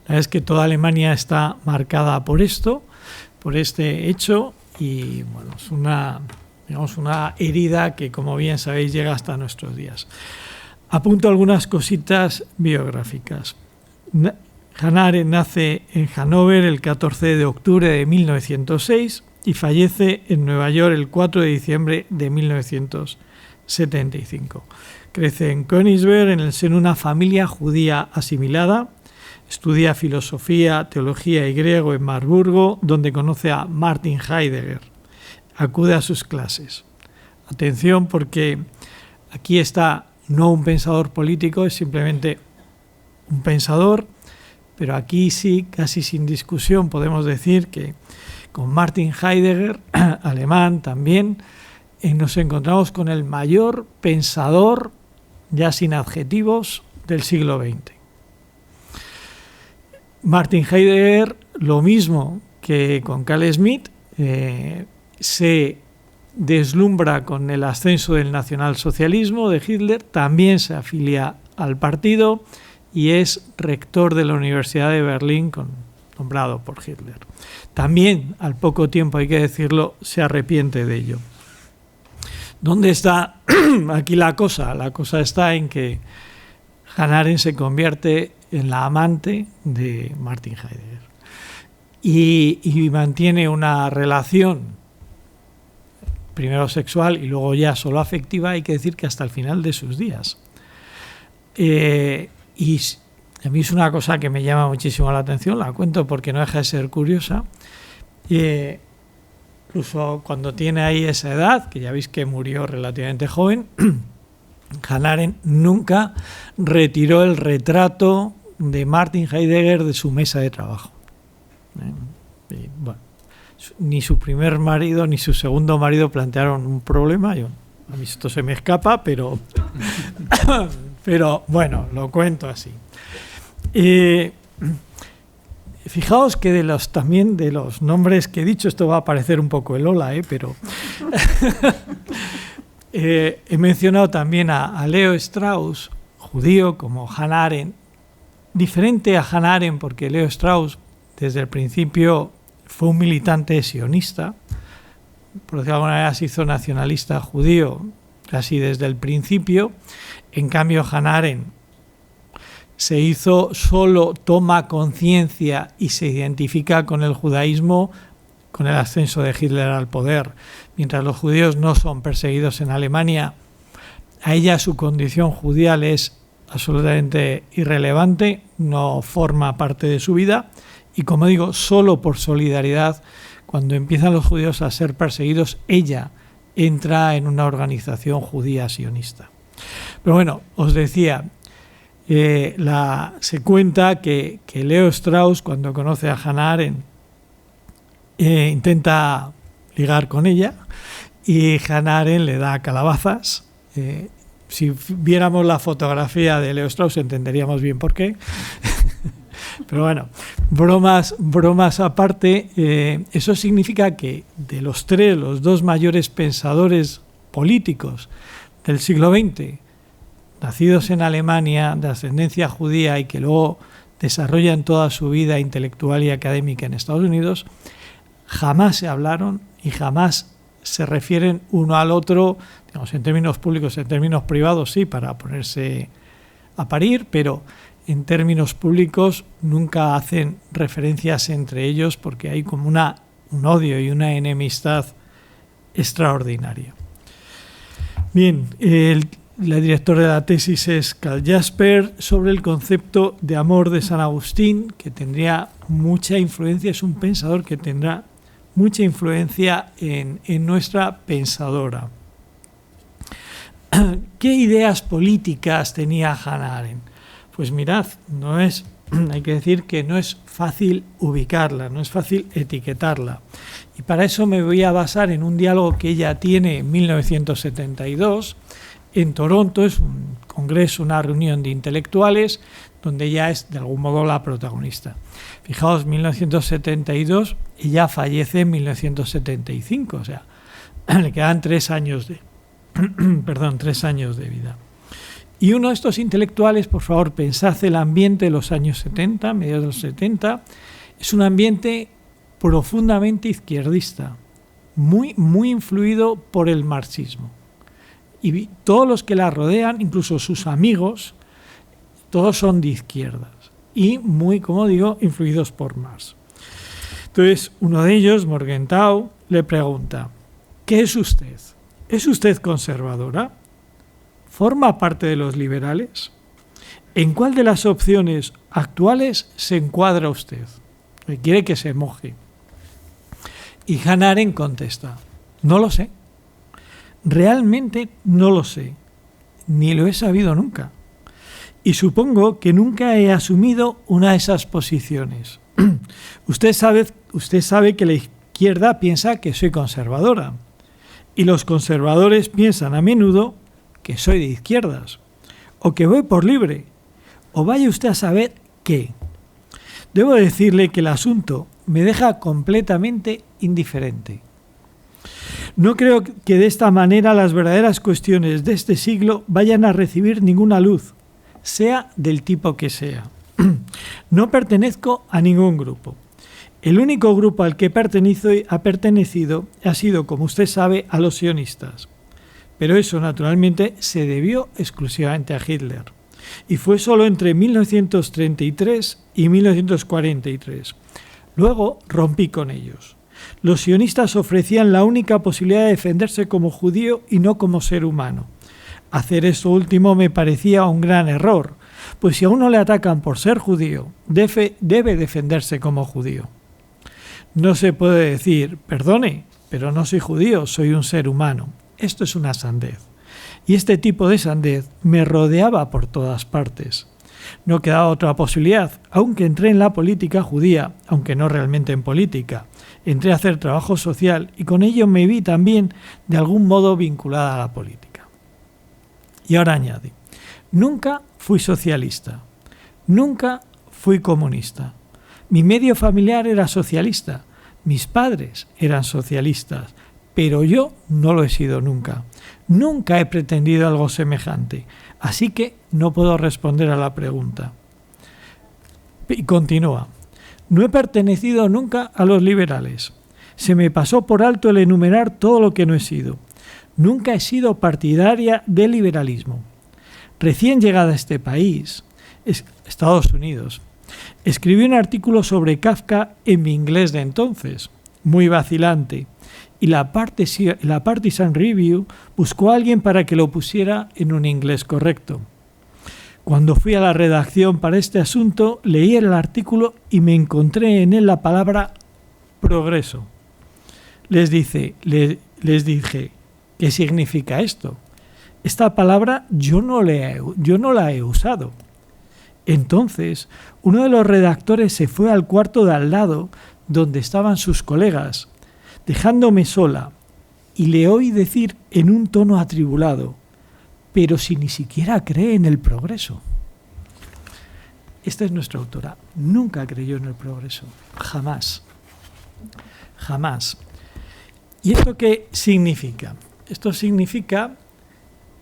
La verdad es que toda Alemania está marcada por este hecho, y bueno, es una herida que, como bien sabéis, llega hasta nuestros días. Apunto algunas cositas biográficas. Hannah Arendt nace en Hannover el 14 de octubre de 1906 y fallece en Nueva York el 4 de diciembre de 1975. Crece en Königsberg en el seno de una familia judía asimilada. Estudia filosofía, teología y griego en Marburgo, donde conoce a Martin Heidegger. Acude a sus clases. Atención, porque aquí está no un pensador político, es simplemente un pensador, pero aquí sí, casi sin discusión, podemos decir que con Martin Heidegger, alemán también, nos encontramos con el mayor pensador, ya sin adjetivos, del siglo XX. Martin Heidegger, lo mismo que con Carl Schmitt, se deslumbra con el ascenso del nacionalsocialismo de Hitler, también se afilia al partido y es rector de la Universidad de Berlín, nombrado por Hitler. También, al poco tiempo, hay que decirlo, se arrepiente de ello. ¿Dónde está aquí la cosa? La cosa está en que Hannah Arendt se convierte en la amante de Martin Heidegger y mantiene una relación primero sexual y luego ya solo afectiva, hay que decir que hasta el final de sus días. Y a mí es una cosa que me llama muchísimo la atención, la cuento porque no deja de ser curiosa. Incluso cuando tiene ahí esa edad, que ya veis que murió relativamente joven, Hannah Arendt nunca retiró el retrato de Martin Heidegger de su mesa de trabajo. Y, bueno, ni su primer marido ni su segundo marido plantearon un problema. A mí esto se me escapa, pero bueno, lo cuento así. Fijaos que también de los nombres que he dicho, esto va a parecer un poco el hola, pero he mencionado también a Leo Strauss, judío, como Hannah Arendt, diferente a Hannah Arendt porque Leo Strauss desde el principio fue un militante sionista, por decirlo de alguna manera se hizo nacionalista judío casi desde el principio. En cambio Hannah Arendt solo toma conciencia y se identifica con el judaísmo con el ascenso de Hitler al poder. Mientras los judíos no son perseguidos en Alemania, a ella su condición judía le es absolutamente irrelevante, no forma parte de su vida y, como digo, solo por solidaridad, cuando empiezan los judíos a ser perseguidos, ella entra en una organización judía sionista. Pero bueno, os decía, se cuenta que Leo Strauss, cuando conoce a Hannah Arendt, intenta ligar con ella y Hannah Arendt le da calabazas. Si viéramos la fotografía de Leo Strauss entenderíamos bien por qué. Pero bueno, bromas aparte, eso significa que de los dos mayores pensadores políticos del siglo XX, nacidos en Alemania, de ascendencia judía y que luego desarrollan toda su vida intelectual y académica en Estados Unidos, jamás se hablaron y jamás se refieren uno al otro, digamos, en términos públicos, en términos privados sí, para ponerse a parir, pero en términos públicos nunca hacen referencias entre ellos porque hay como un odio y una enemistad extraordinaria. Bien, la directora de la tesis es Karl Jasper, sobre el concepto de amor de San Agustín, que tendría mucha influencia, es un pensador que tendrá mucha influencia en nuestra pensadora. ¿Qué ideas políticas tenía Hannah Arendt? Pues mirad, hay que decir que no es fácil ubicarla, no es fácil etiquetarla. Y para eso me voy a basar en un diálogo que ella tiene en 1972 en Toronto. Es un congreso, una reunión de intelectuales, donde ella es de algún modo la protagonista. Fijaos, 1972, ella fallece en 1975, o sea, le quedan 3 años de vida. Y uno de estos intelectuales, por favor, pensad el ambiente de los años 70, mediados de los 70, es un ambiente profundamente izquierdista, muy, muy influido por el marxismo. Y todos los que la rodean, incluso sus amigos, todos son de izquierdas y muy, como digo, influidos por Marx. Entonces, uno de ellos, Morgenthau, le pregunta: ¿qué es usted? ¿Es usted conservadora? ¿Forma parte de los liberales? ¿En cuál de las opciones actuales se encuadra usted? Quiere que se moje. Y Hannah Arendt contesta: no lo sé. Realmente no lo sé. Ni lo he sabido nunca. Y supongo que nunca he asumido una de esas posiciones. Usted sabe que la izquierda piensa que soy conservadora. Y los conservadores piensan a menudo que soy de izquierdas, o que voy por libre, o vaya usted a saber qué. Debo decirle que el asunto me deja completamente indiferente. No creo que de esta manera las verdaderas cuestiones de este siglo vayan a recibir ninguna luz, sea del tipo que sea. No pertenezco a ningún grupo. El único grupo al que ha pertenecido ha sido, como usted sabe, a los sionistas. Pero eso, naturalmente, se debió exclusivamente a Hitler. Y fue solo entre 1933 y 1943. Luego rompí con ellos. Los sionistas ofrecían la única posibilidad de defenderse como judío y no como ser humano. Hacer eso último me parecía un gran error, pues si a uno le atacan por ser judío, debe defenderse como judío. No se puede decir, perdone, pero no soy judío, soy un ser humano. Esto es una sandez. Y este tipo de sandez me rodeaba por todas partes. No quedaba otra posibilidad, aunque entré en la política judía, aunque no realmente en política. Entré a hacer trabajo social y con ello me vi también de algún modo vinculada a la política. Y ahora añade, nunca fui socialista, nunca fui comunista. Mi medio familiar era socialista, mis padres eran socialistas, pero yo no lo he sido nunca. Nunca he pretendido algo semejante, así que no puedo responder a la pregunta. Y continúa. No he pertenecido nunca a los liberales. Se me pasó por alto el enumerar todo lo que no he sido. Nunca he sido partidaria del liberalismo. Recién llegada a este país, Estados Unidos, escribí un artículo sobre Kafka en mi inglés de entonces, muy vacilante, y la Partisan Review buscó a alguien para que lo pusiera en un inglés correcto. Cuando fui a la redacción para este asunto, leí el artículo y me encontré en él la palabra progreso. Les dije, ¿qué significa esto? Esta palabra yo no la he usado. Entonces, uno de los redactores se fue al cuarto de al lado, donde estaban sus colegas, dejándome sola, y le oí decir en un tono atribulado, pero si ni siquiera cree en el progreso. Esta es nuestra autora. Nunca creyó en el progreso. Jamás. Jamás. ¿Y esto qué significa? Esto significa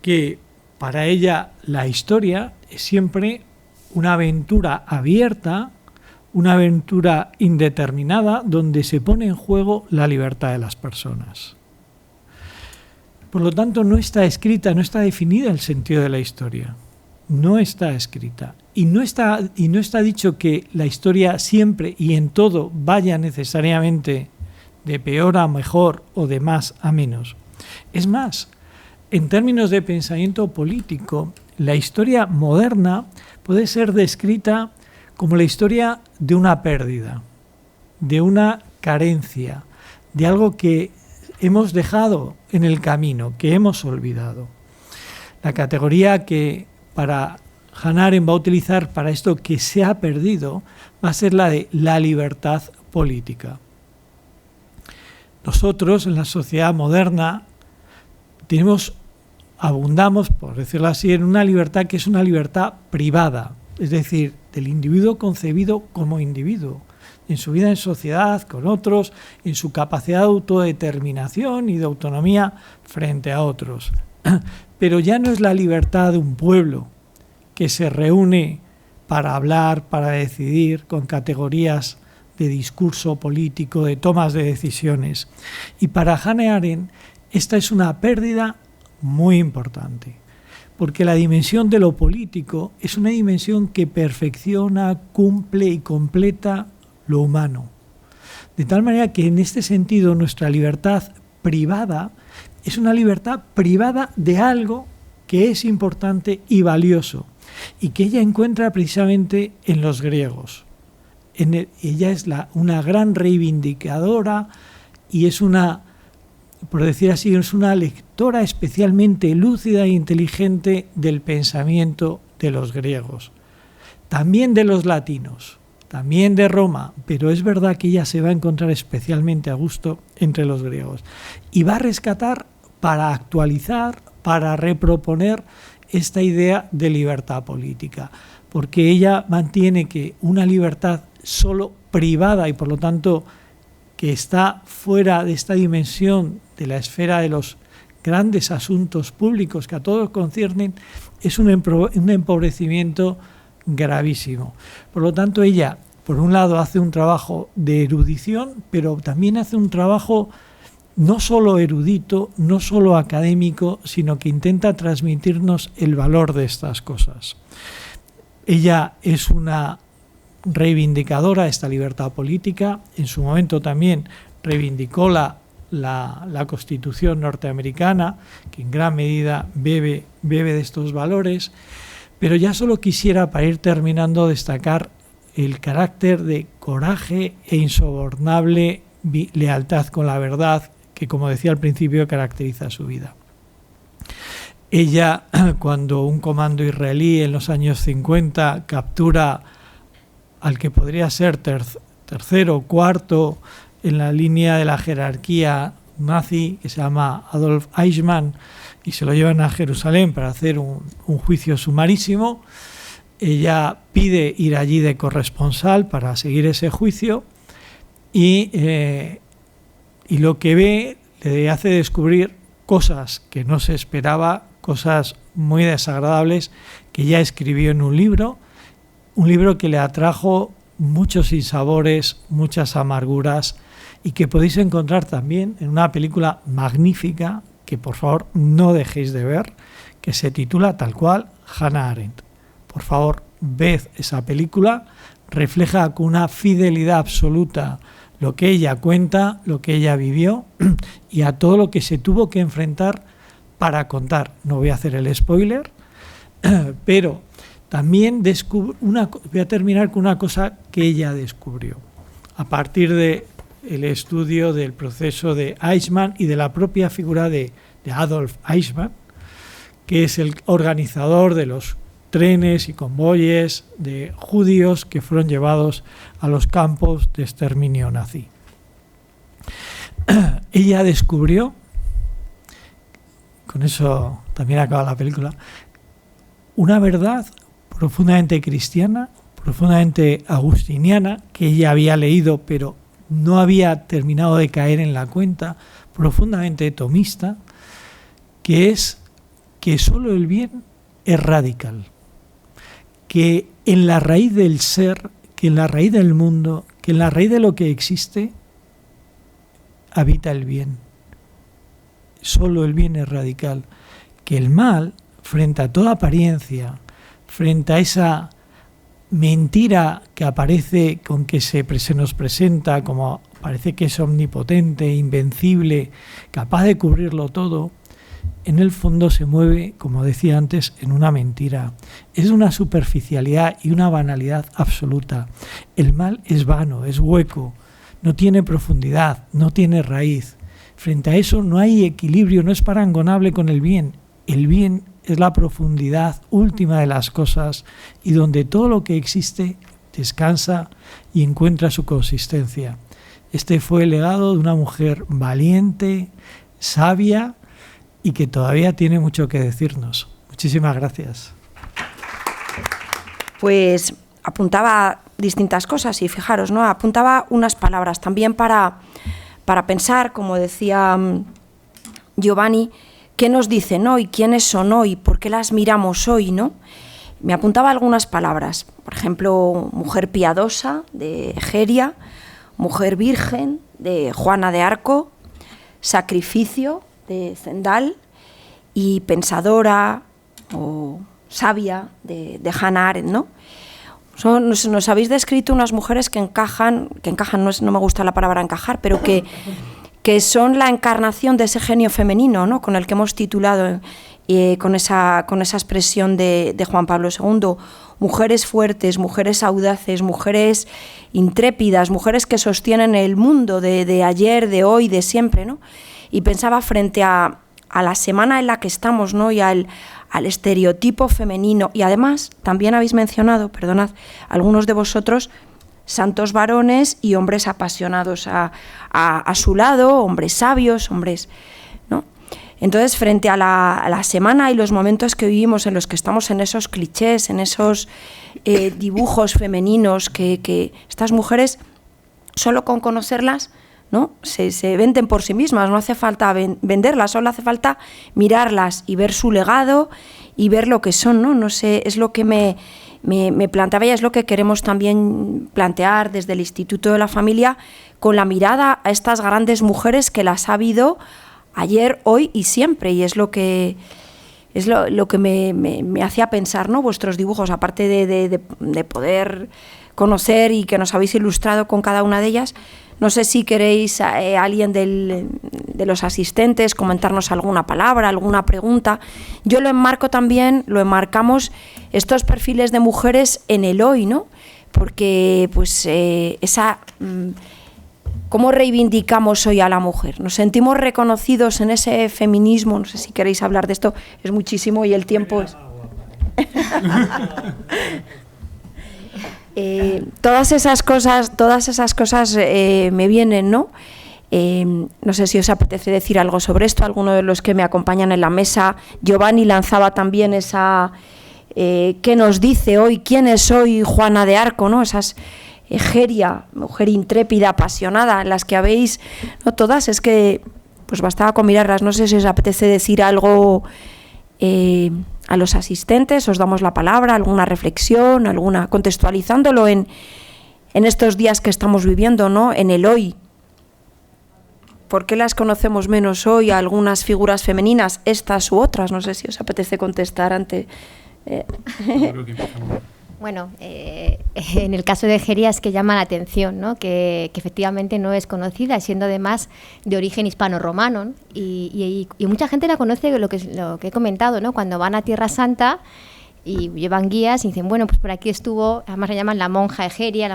que para ella la historia es siempre una aventura abierta, una aventura indeterminada, donde se pone en juego la libertad de las personas. Por lo tanto, no está escrita, no está definida el sentido de la historia. No está escrita. Y no está dicho que la historia siempre y en todo vaya necesariamente de peor a mejor o de más a menos. Es más, en términos de pensamiento político, la historia moderna puede ser descrita como la historia de una pérdida, de una carencia, de algo que hemos dejado en el camino, que hemos olvidado. La categoría que para Hannah Arendt va a utilizar para esto que se ha perdido va a ser la de la libertad política. Nosotros en la sociedad moderna abundamos, por decirlo así, en una libertad que es una libertad privada, es decir, del individuo concebido como individuo, en su vida en sociedad, con otros, en su capacidad de autodeterminación y de autonomía frente a otros. Pero ya no es la libertad de un pueblo que se reúne para hablar, para decidir, con categorías de discurso político, de tomas de decisiones. Y para Hannah Arendt esta es una pérdida muy importante, porque la dimensión de lo político es una dimensión que perfecciona, cumple y completa lo humano. De tal manera que en este sentido nuestra libertad privada es una libertad privada de algo que es importante y valioso y que ella encuentra precisamente en los griegos. Ella es una gran reivindicadora y es por decir así, es una lectora especialmente lúcida e inteligente del pensamiento de los griegos, también de los latinos, también de Roma, pero es verdad que ella se va a encontrar especialmente a gusto entre los griegos y va a rescatar para actualizar, para reproponer esta idea de libertad política, porque ella mantiene que una libertad solo privada y por lo tanto que está fuera de esta dimensión de la esfera de los grandes asuntos públicos que a todos conciernen, es un empobrecimiento gravísimo. Por lo tanto, ella, por un lado, hace un trabajo de erudición, pero también hace un trabajo no solo erudito, no solo académico, sino que intenta transmitirnos el valor de estas cosas. Ella es una reivindicadora de esta libertad política. En su momento también reivindicó la Constitución norteamericana, que en gran medida bebe de estos valores. Pero ya solo quisiera, para ir terminando, destacar el carácter de coraje e insobornable lealtad con la verdad que, como decía al principio, caracteriza su vida. Ella, cuando un comando israelí en los años 50 captura al que podría ser tercero o cuarto en la línea de la jerarquía nazi, que se llama Adolf Eichmann, y se lo llevan a Jerusalén para hacer un juicio sumarísimo, ella pide ir allí de corresponsal para seguir ese juicio y lo que ve le hace descubrir cosas que no se esperaba, cosas muy desagradables que ya escribió en un libro que le atrajo muchos sinsabores, muchas amarguras, y que podéis encontrar también en una película magnífica que por favor no dejéis de ver, que se titula tal cual Hannah Arendt. Por favor, ved esa película, refleja con una fidelidad absoluta lo que ella cuenta, lo que ella vivió y a todo lo que se tuvo que enfrentar para contar. No voy a hacer el spoiler, pero también voy a terminar con una cosa que ella descubrió a partir de el estudio del proceso de Eichmann y de la propia figura de Adolf Eichmann, que es el organizador de los trenes y convoyes de judíos que fueron llevados a los campos de exterminio nazi. Ella descubrió, con eso también acaba la película, una verdad profundamente cristiana, profundamente agustiniana, que ella había leído pero no había terminado de caer en la cuenta, profundamente tomista, que es que solo el bien es radical, que en la raíz del ser, que en la raíz del mundo, que en la raíz de lo que existe, habita el bien. Solo el bien es radical, que el mal, frente a toda apariencia, frente a esa mentira que aparece con que se nos presenta como parece que es omnipotente, invencible, capaz de cubrirlo todo, en el fondo se mueve, como decía antes, en una mentira. Es una superficialidad y una banalidad absoluta. El mal es vano, es hueco, no tiene profundidad, no tiene raíz. Frente a eso no hay equilibrio, no es parangonable con el bien. El bien es la profundidad última de las cosas y donde todo lo que existe descansa y encuentra su consistencia. Este fue el legado de una mujer valiente, sabia y que todavía tiene mucho que decirnos. Muchísimas gracias. Pues apuntaba distintas cosas y fijaros, ¿no? Apuntaba unas palabras también para pensar, como decía Giovanni, ¿qué nos dicen hoy? ¿Quiénes son hoy? ¿Por qué las miramos hoy? ¿No? Me apuntaba algunas palabras, por ejemplo, mujer piadosa, de Egeria, mujer virgen, de Juana de Arco, sacrificio, de Zendal, y pensadora o sabia, de Hannah Arendt, ¿no? Nos habéis descrito unas mujeres que encajan, no me gusta la palabra encajar, pero que son la encarnación de ese genio femenino, ¿no? Con el que hemos titulado, con esa expresión de Juan Pablo II, mujeres fuertes, mujeres audaces, mujeres intrépidas, mujeres que sostienen el mundo de ayer, de hoy, de siempre, ¿no? Y pensaba frente a la semana en la que estamos, ¿no? Y al estereotipo femenino, y además también habéis mencionado, perdonad, algunos de vosotros, santos varones y hombres apasionados a su lado, hombres sabios, hombres, ¿no? Entonces, frente a la semana y los momentos que vivimos en los que estamos en esos clichés, en esos dibujos femeninos que estas mujeres, solo con conocerlas, ¿no? Se venden por sí mismas, no hace falta venderlas, solo hace falta mirarlas y ver su legado y ver lo que son, ¿no? No sé, es lo que me planteaba y es lo que queremos también plantear desde el Instituto de la Familia, con la mirada a estas grandes mujeres que las ha habido ayer, hoy y siempre, y es lo que me hacía pensar, ¿no? Vuestros dibujos, aparte de poder conocer y que nos habéis ilustrado con cada una de ellas. No sé si queréis alguien de los asistentes comentarnos alguna palabra, alguna pregunta. Yo lo enmarcamos estos perfiles de mujeres en el hoy, ¿no? Porque pues ¿cómo reivindicamos hoy a la mujer? ¿Nos sentimos reconocidos en ese feminismo? No sé si queréis hablar de esto, es muchísimo y el tiempo es... todas esas cosas me vienen, ¿no? No sé si os apetece decir algo sobre esto, alguno de los que me acompañan en la mesa. Giovanni lanzaba también esa... ¿qué nos dice hoy? ¿Quién es hoy Juana de Arco? ¿No? Esas Egeria, mujer intrépida, apasionada, las que habéis, no todas, es que pues bastaba con mirarlas. No sé si os apetece decir algo a los asistentes, os damos la palabra, alguna reflexión, contextualizándolo en estos días que estamos viviendo, ¿no? En el hoy. ¿Por qué las conocemos menos hoy a algunas figuras femeninas, estas u otras? No sé si os apetece contestar ante... Bueno, en el caso de Egeria es que llama la atención, ¿no? que efectivamente no es conocida, siendo además de origen hispano-romano, ¿no? y mucha gente la conoce, lo que he comentado, ¿no? Cuando van a Tierra Santa y llevan guías y dicen, bueno, pues por aquí estuvo, además la llaman la monja Egeria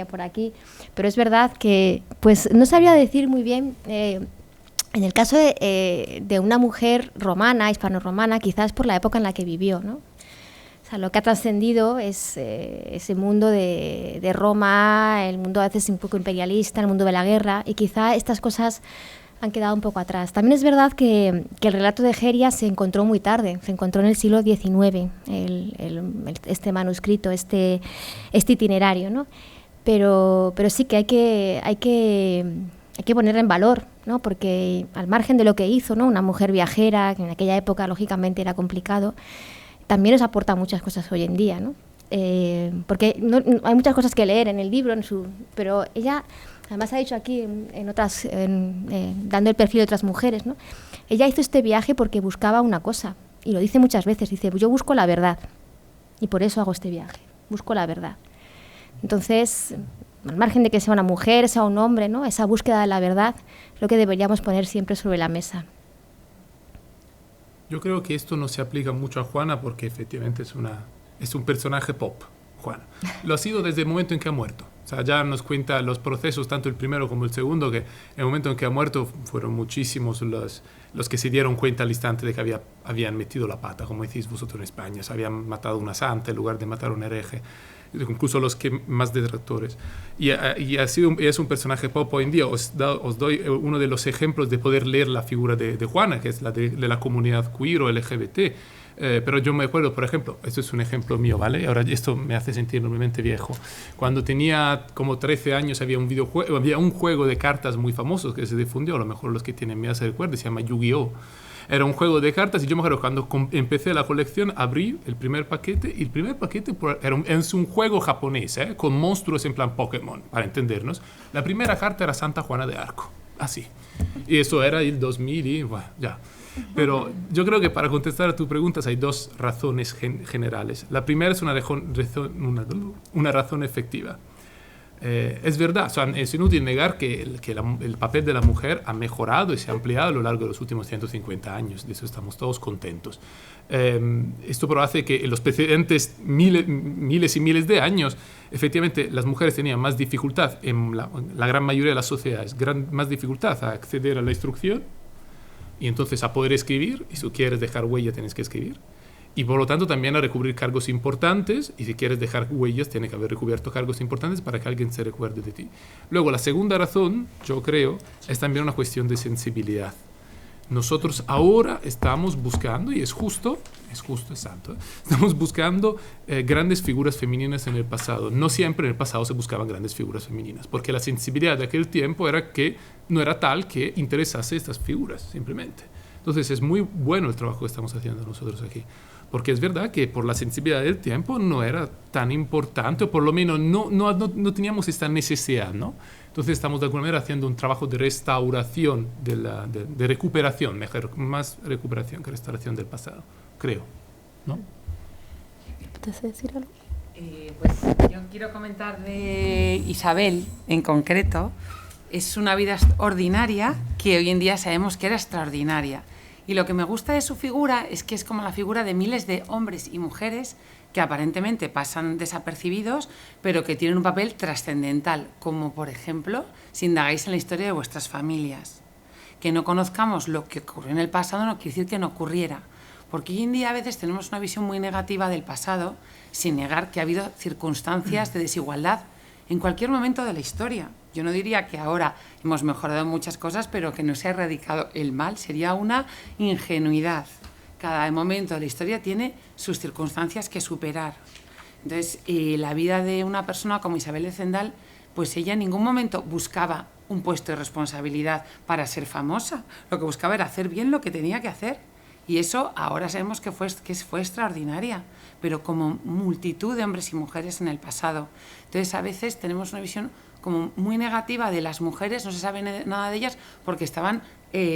por aquí, pero es verdad que pues no sabría decir muy bien... en el caso de una mujer romana, hispano-romana, quizás por la época en la que vivió, ¿no? O sea, lo que ha trascendido es ese mundo de Roma, el mundo a veces un poco imperialista, el mundo de la guerra, y quizá estas cosas han quedado un poco atrás. También es verdad que el relato de Egeria se encontró muy tarde, se encontró en el siglo XIX, este manuscrito, este itinerario, ¿no? Pero sí que hay que ponerla en valor, ¿no? Porque al margen de lo que hizo, ¿no? Una mujer viajera, que en aquella época lógicamente era complicado, también nos aporta muchas cosas hoy en día, ¿no? Porque hay muchas cosas que leer en el libro, pero ella, además ha dicho aquí, dando el perfil de otras mujeres, ¿no? Ella hizo este viaje porque buscaba una cosa, y lo dice muchas veces, dice, yo busco la verdad, y por eso hago este viaje, busco la verdad. Entonces, al margen de que sea una mujer, sea un hombre, ¿no? Esa búsqueda de la verdad es lo que deberíamos poner siempre sobre la mesa. Yo creo que esto no se aplica mucho a Juana porque efectivamente es un personaje pop, Juana. Lo ha sido desde el momento en que ha muerto. O sea, ya nos cuenta los procesos, tanto el primero como el segundo, que en el momento en que ha muerto fueron muchísimos los que se dieron cuenta al instante de que habían metido la pata, como decís vosotros en España. Se habían matado una santa en lugar de matar a un hereje. Incluso los que más detractores. Y es un personaje pop hoy en día. Os doy uno de los ejemplos de poder leer la figura de Juana, que es la de la comunidad queer o LGBT. Pero yo me acuerdo, por ejemplo, esto es un ejemplo mío, ¿vale? Ahora esto me hace sentir enormemente viejo. Cuando tenía como 13 años había un juego de cartas muy famoso que se difundió, a lo mejor los que tienen miedo se recuerdan, se llama Yu-Gi-Oh! Era un juego de cartas y yo me acuerdo cuando empecé la colección abrí el primer paquete y el primer paquete es un juego japonés, con monstruos en plan Pokémon, para entendernos. La primera carta era Santa Juana de Arco, así. Y eso era el 2000 y bueno, ya. Pero yo creo que para contestar a tus preguntas hay dos razones generales. La primera es una razón efectiva. Es verdad, o sea, es inútil negar que el papel de la mujer ha mejorado y se ha ampliado a lo largo de los últimos 150 años, de eso estamos todos contentos. Esto pero hace que en los precedentes miles y miles de años, efectivamente, las mujeres tenían más dificultad, en la gran mayoría de las sociedades, más dificultad a acceder a la instrucción y entonces a poder escribir, y si quieres dejar huella tienes que escribir. Y por lo tanto también a recubrir cargos importantes, y si quieres dejar huellas, tienes que haber recubierto cargos importantes para que alguien se recuerde de ti. Luego, la segunda razón, yo creo, es también una cuestión de sensibilidad. Nosotros ahora estamos buscando, y es justo, exacto, estamos buscando grandes figuras femeninas en el pasado. No siempre en el pasado se buscaban grandes figuras femeninas, porque la sensibilidad de aquel tiempo era que no era tal que interesase estas figuras, simplemente. Entonces es muy bueno el trabajo que estamos haciendo nosotros aquí, porque es verdad que por la sensibilidad del tiempo no era tan importante, o por lo menos no teníamos esta necesidad, ¿no? Entonces estamos de alguna manera haciendo un trabajo de restauración, de recuperación, mejor, más recuperación que restauración del pasado, creo, ¿no? ¿Apetece decir algo? Pues yo quiero comentar de Isabel en concreto. Es una vida ordinaria que hoy en día sabemos que era extraordinaria. Y lo que me gusta de su figura es que es como la figura de miles de hombres y mujeres que aparentemente pasan desapercibidos, pero que tienen un papel trascendental, como por ejemplo, si indagáis en la historia de vuestras familias. Que no conozcamos lo que ocurrió en el pasado no quiere decir que no ocurriera, porque hoy en día a veces tenemos una visión muy negativa del pasado, sin negar que ha habido circunstancias de desigualdad en cualquier momento de la historia. Yo no diría que ahora hemos mejorado muchas cosas, pero que no se ha erradicado el mal, sería una ingenuidad. Cada momento de la historia tiene sus circunstancias que superar. Entonces, la vida de una persona como Isabel de Zendal, pues ella en ningún momento buscaba un puesto de responsabilidad para ser famosa. Lo que buscaba era hacer bien lo que tenía que hacer. Y eso ahora sabemos que fue extraordinaria, pero como multitud de hombres y mujeres en el pasado. Entonces, a veces tenemos una visión como muy negativa de las mujeres, no se sabe nada de ellas porque estaban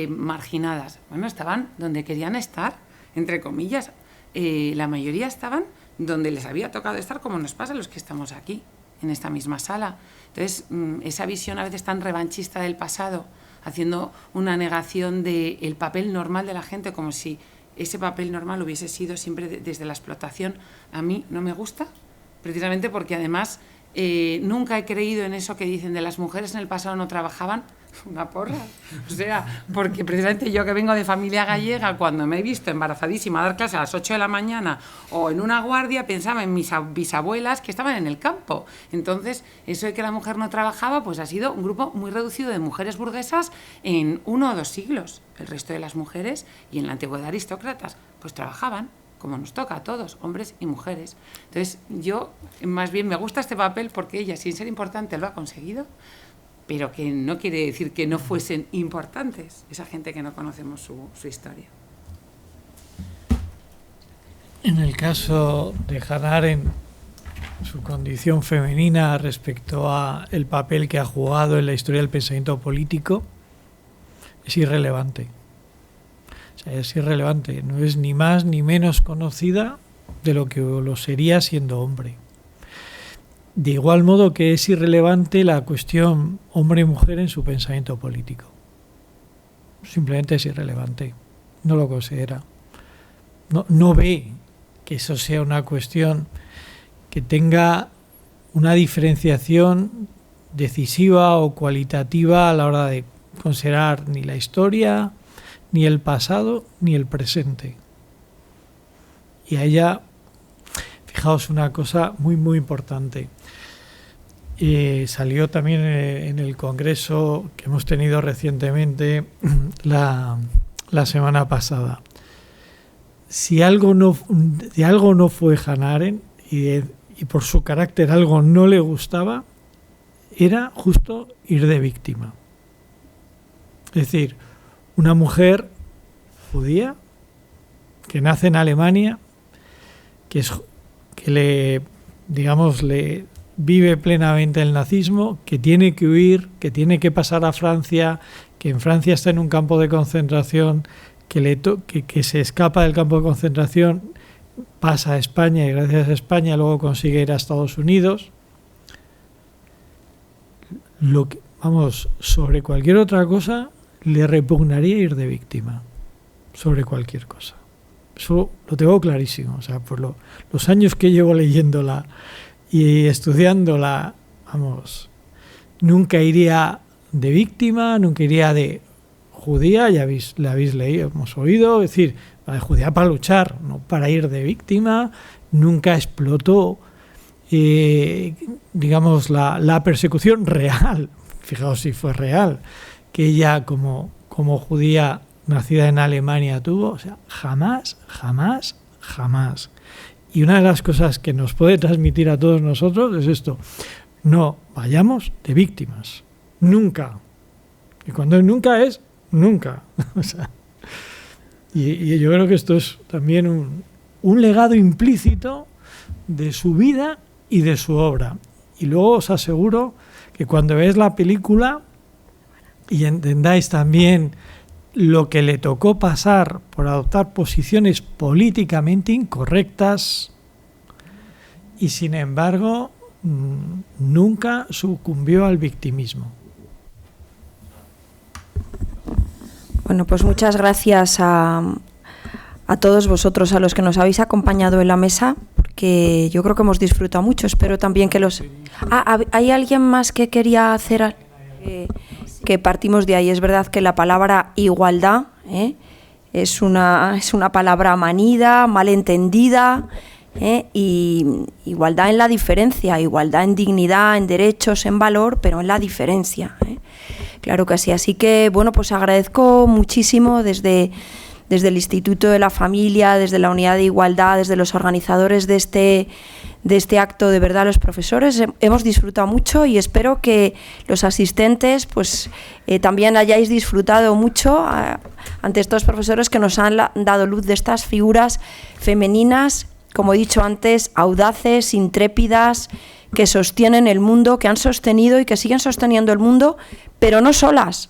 marginadas. Bueno, estaban donde querían estar, entre comillas. La mayoría estaban donde les había tocado estar, como nos pasa a los que estamos aquí, en esta misma sala. Entonces, esa visión a veces tan revanchista del pasado, haciendo una negación del papel normal de la gente, como si ese papel normal hubiese sido siempre desde la explotación, a mí no me gusta, precisamente porque además nunca he creído en eso que dicen de las mujeres en el pasado no trabajaban. Una porra. O sea, porque precisamente yo que vengo de familia gallega, cuando me he visto embarazadísima a dar clase a las 8 de la mañana o en una guardia, pensaba en mis bisabuelas que estaban en el campo. Entonces, eso de que la mujer no trabajaba, pues ha sido un grupo muy reducido de mujeres burguesas en 1 o 2 siglos. El resto de las mujeres, y en la antigüedad aristócratas, pues trabajaban, como nos toca a todos, hombres y mujeres. Entonces, yo más bien me gusta este papel porque ella, sin ser importante, lo ha conseguido, pero que no quiere decir que no fuesen importantes esa gente que no conocemos su historia. En el caso de Hannah Arendt, su condición femenina respecto a el papel que ha jugado en la historia del pensamiento político es irrelevante. O sea, es irrelevante, no es ni más ni menos conocida de lo que lo sería siendo hombre. De igual modo que es irrelevante la cuestión hombre y mujer en su pensamiento político. Simplemente es irrelevante. No lo considera. No ve que eso sea una cuestión que tenga una diferenciación decisiva o cualitativa a la hora de considerar ni la historia, ni el pasado, ni el presente. Y a ella, fijaos una cosa muy, muy importante. Salió también en el congreso que hemos tenido recientemente la semana pasada. Si algo no fue Hannah Arendt y por su carácter algo no le era justo ir de víctima. Es decir, una mujer judía que nace en Alemania, que le vive plenamente el nazismo, que tiene que huir, que tiene que pasar a Francia, que en Francia está en un campo de concentración, que se escapa del campo de concentración, pasa a España y gracias a España luego consigue ir a Estados Unidos. Sobre cualquier otra cosa le repugnaría ir de víctima, sobre cualquier cosa. Eso lo tengo clarísimo. O sea, por los años que llevo leyéndola y estudiándola, nunca iría de víctima, nunca iría de judía, la habéis leído, hemos oído, es decir, de judía para luchar, no para ir de víctima. Nunca explotó, la persecución real, fijaos si fue real, que ella como judía nacida en Alemania tuvo, o sea, jamás, jamás, jamás. Y una de las cosas que nos puede transmitir a todos nosotros es esto: no vayamos de víctimas, nunca. Y cuando nunca es, nunca. O sea, y yo creo que esto es también un legado implícito de su vida y de su obra. Y luego os aseguro que cuando veáis la película y entendáis también lo que le tocó pasar por adoptar posiciones políticamente incorrectas, y sin embargo nunca sucumbió al victimismo. Bueno, pues muchas gracias a todos vosotros, a los que nos habéis acompañado en la mesa, porque yo creo que hemos disfrutado mucho. Espero también que los... ¿hay alguien más que quería hacer? Que partimos de ahí. Es verdad que la palabra igualdad es una palabra manida, malentendida, y igualdad en la diferencia, igualdad en dignidad, en derechos, en valor, pero en la diferencia. Claro que sí. Así que, bueno, pues agradezco muchísimo desde el Instituto de la Familia, desde la Unidad de Igualdad, desde los organizadores de este acto, de verdad, los profesores. Hemos disfrutado mucho y espero que los asistentes pues también hayáis disfrutado mucho ante estos profesores que nos han dado luz de estas figuras femeninas, como he dicho antes, audaces, intrépidas, que sostienen el mundo, que han sostenido y que siguen sosteniendo el mundo, pero no solas,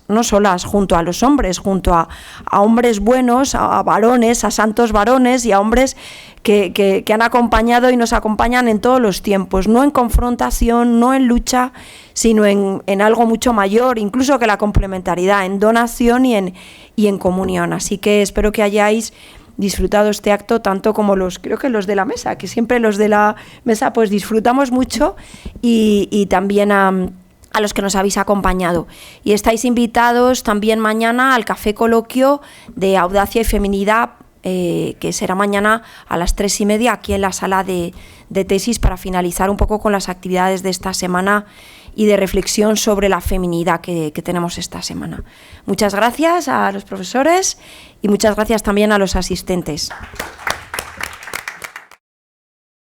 junto a los hombres, junto a hombres buenos, a varones, a santos varones y a hombres que han acompañado y nos acompañan en todos los tiempos, no en confrontación, no en lucha, sino en algo mucho mayor, incluso que la complementariedad, en donación y en comunión. Así que espero que hayáis disfrutado este acto tanto como creo que los de la mesa, que siempre los de la mesa pues disfrutamos mucho, y también a los que nos habéis acompañado. Y estáis invitados también mañana al café coloquio de Audacia y Feminidad, que será mañana a las 3:30 aquí en la sala de tesis, para finalizar un poco con las actividades de esta semana y de reflexión sobre la feminidad que tenemos esta semana. Muchas gracias a los profesores y muchas gracias también a los asistentes.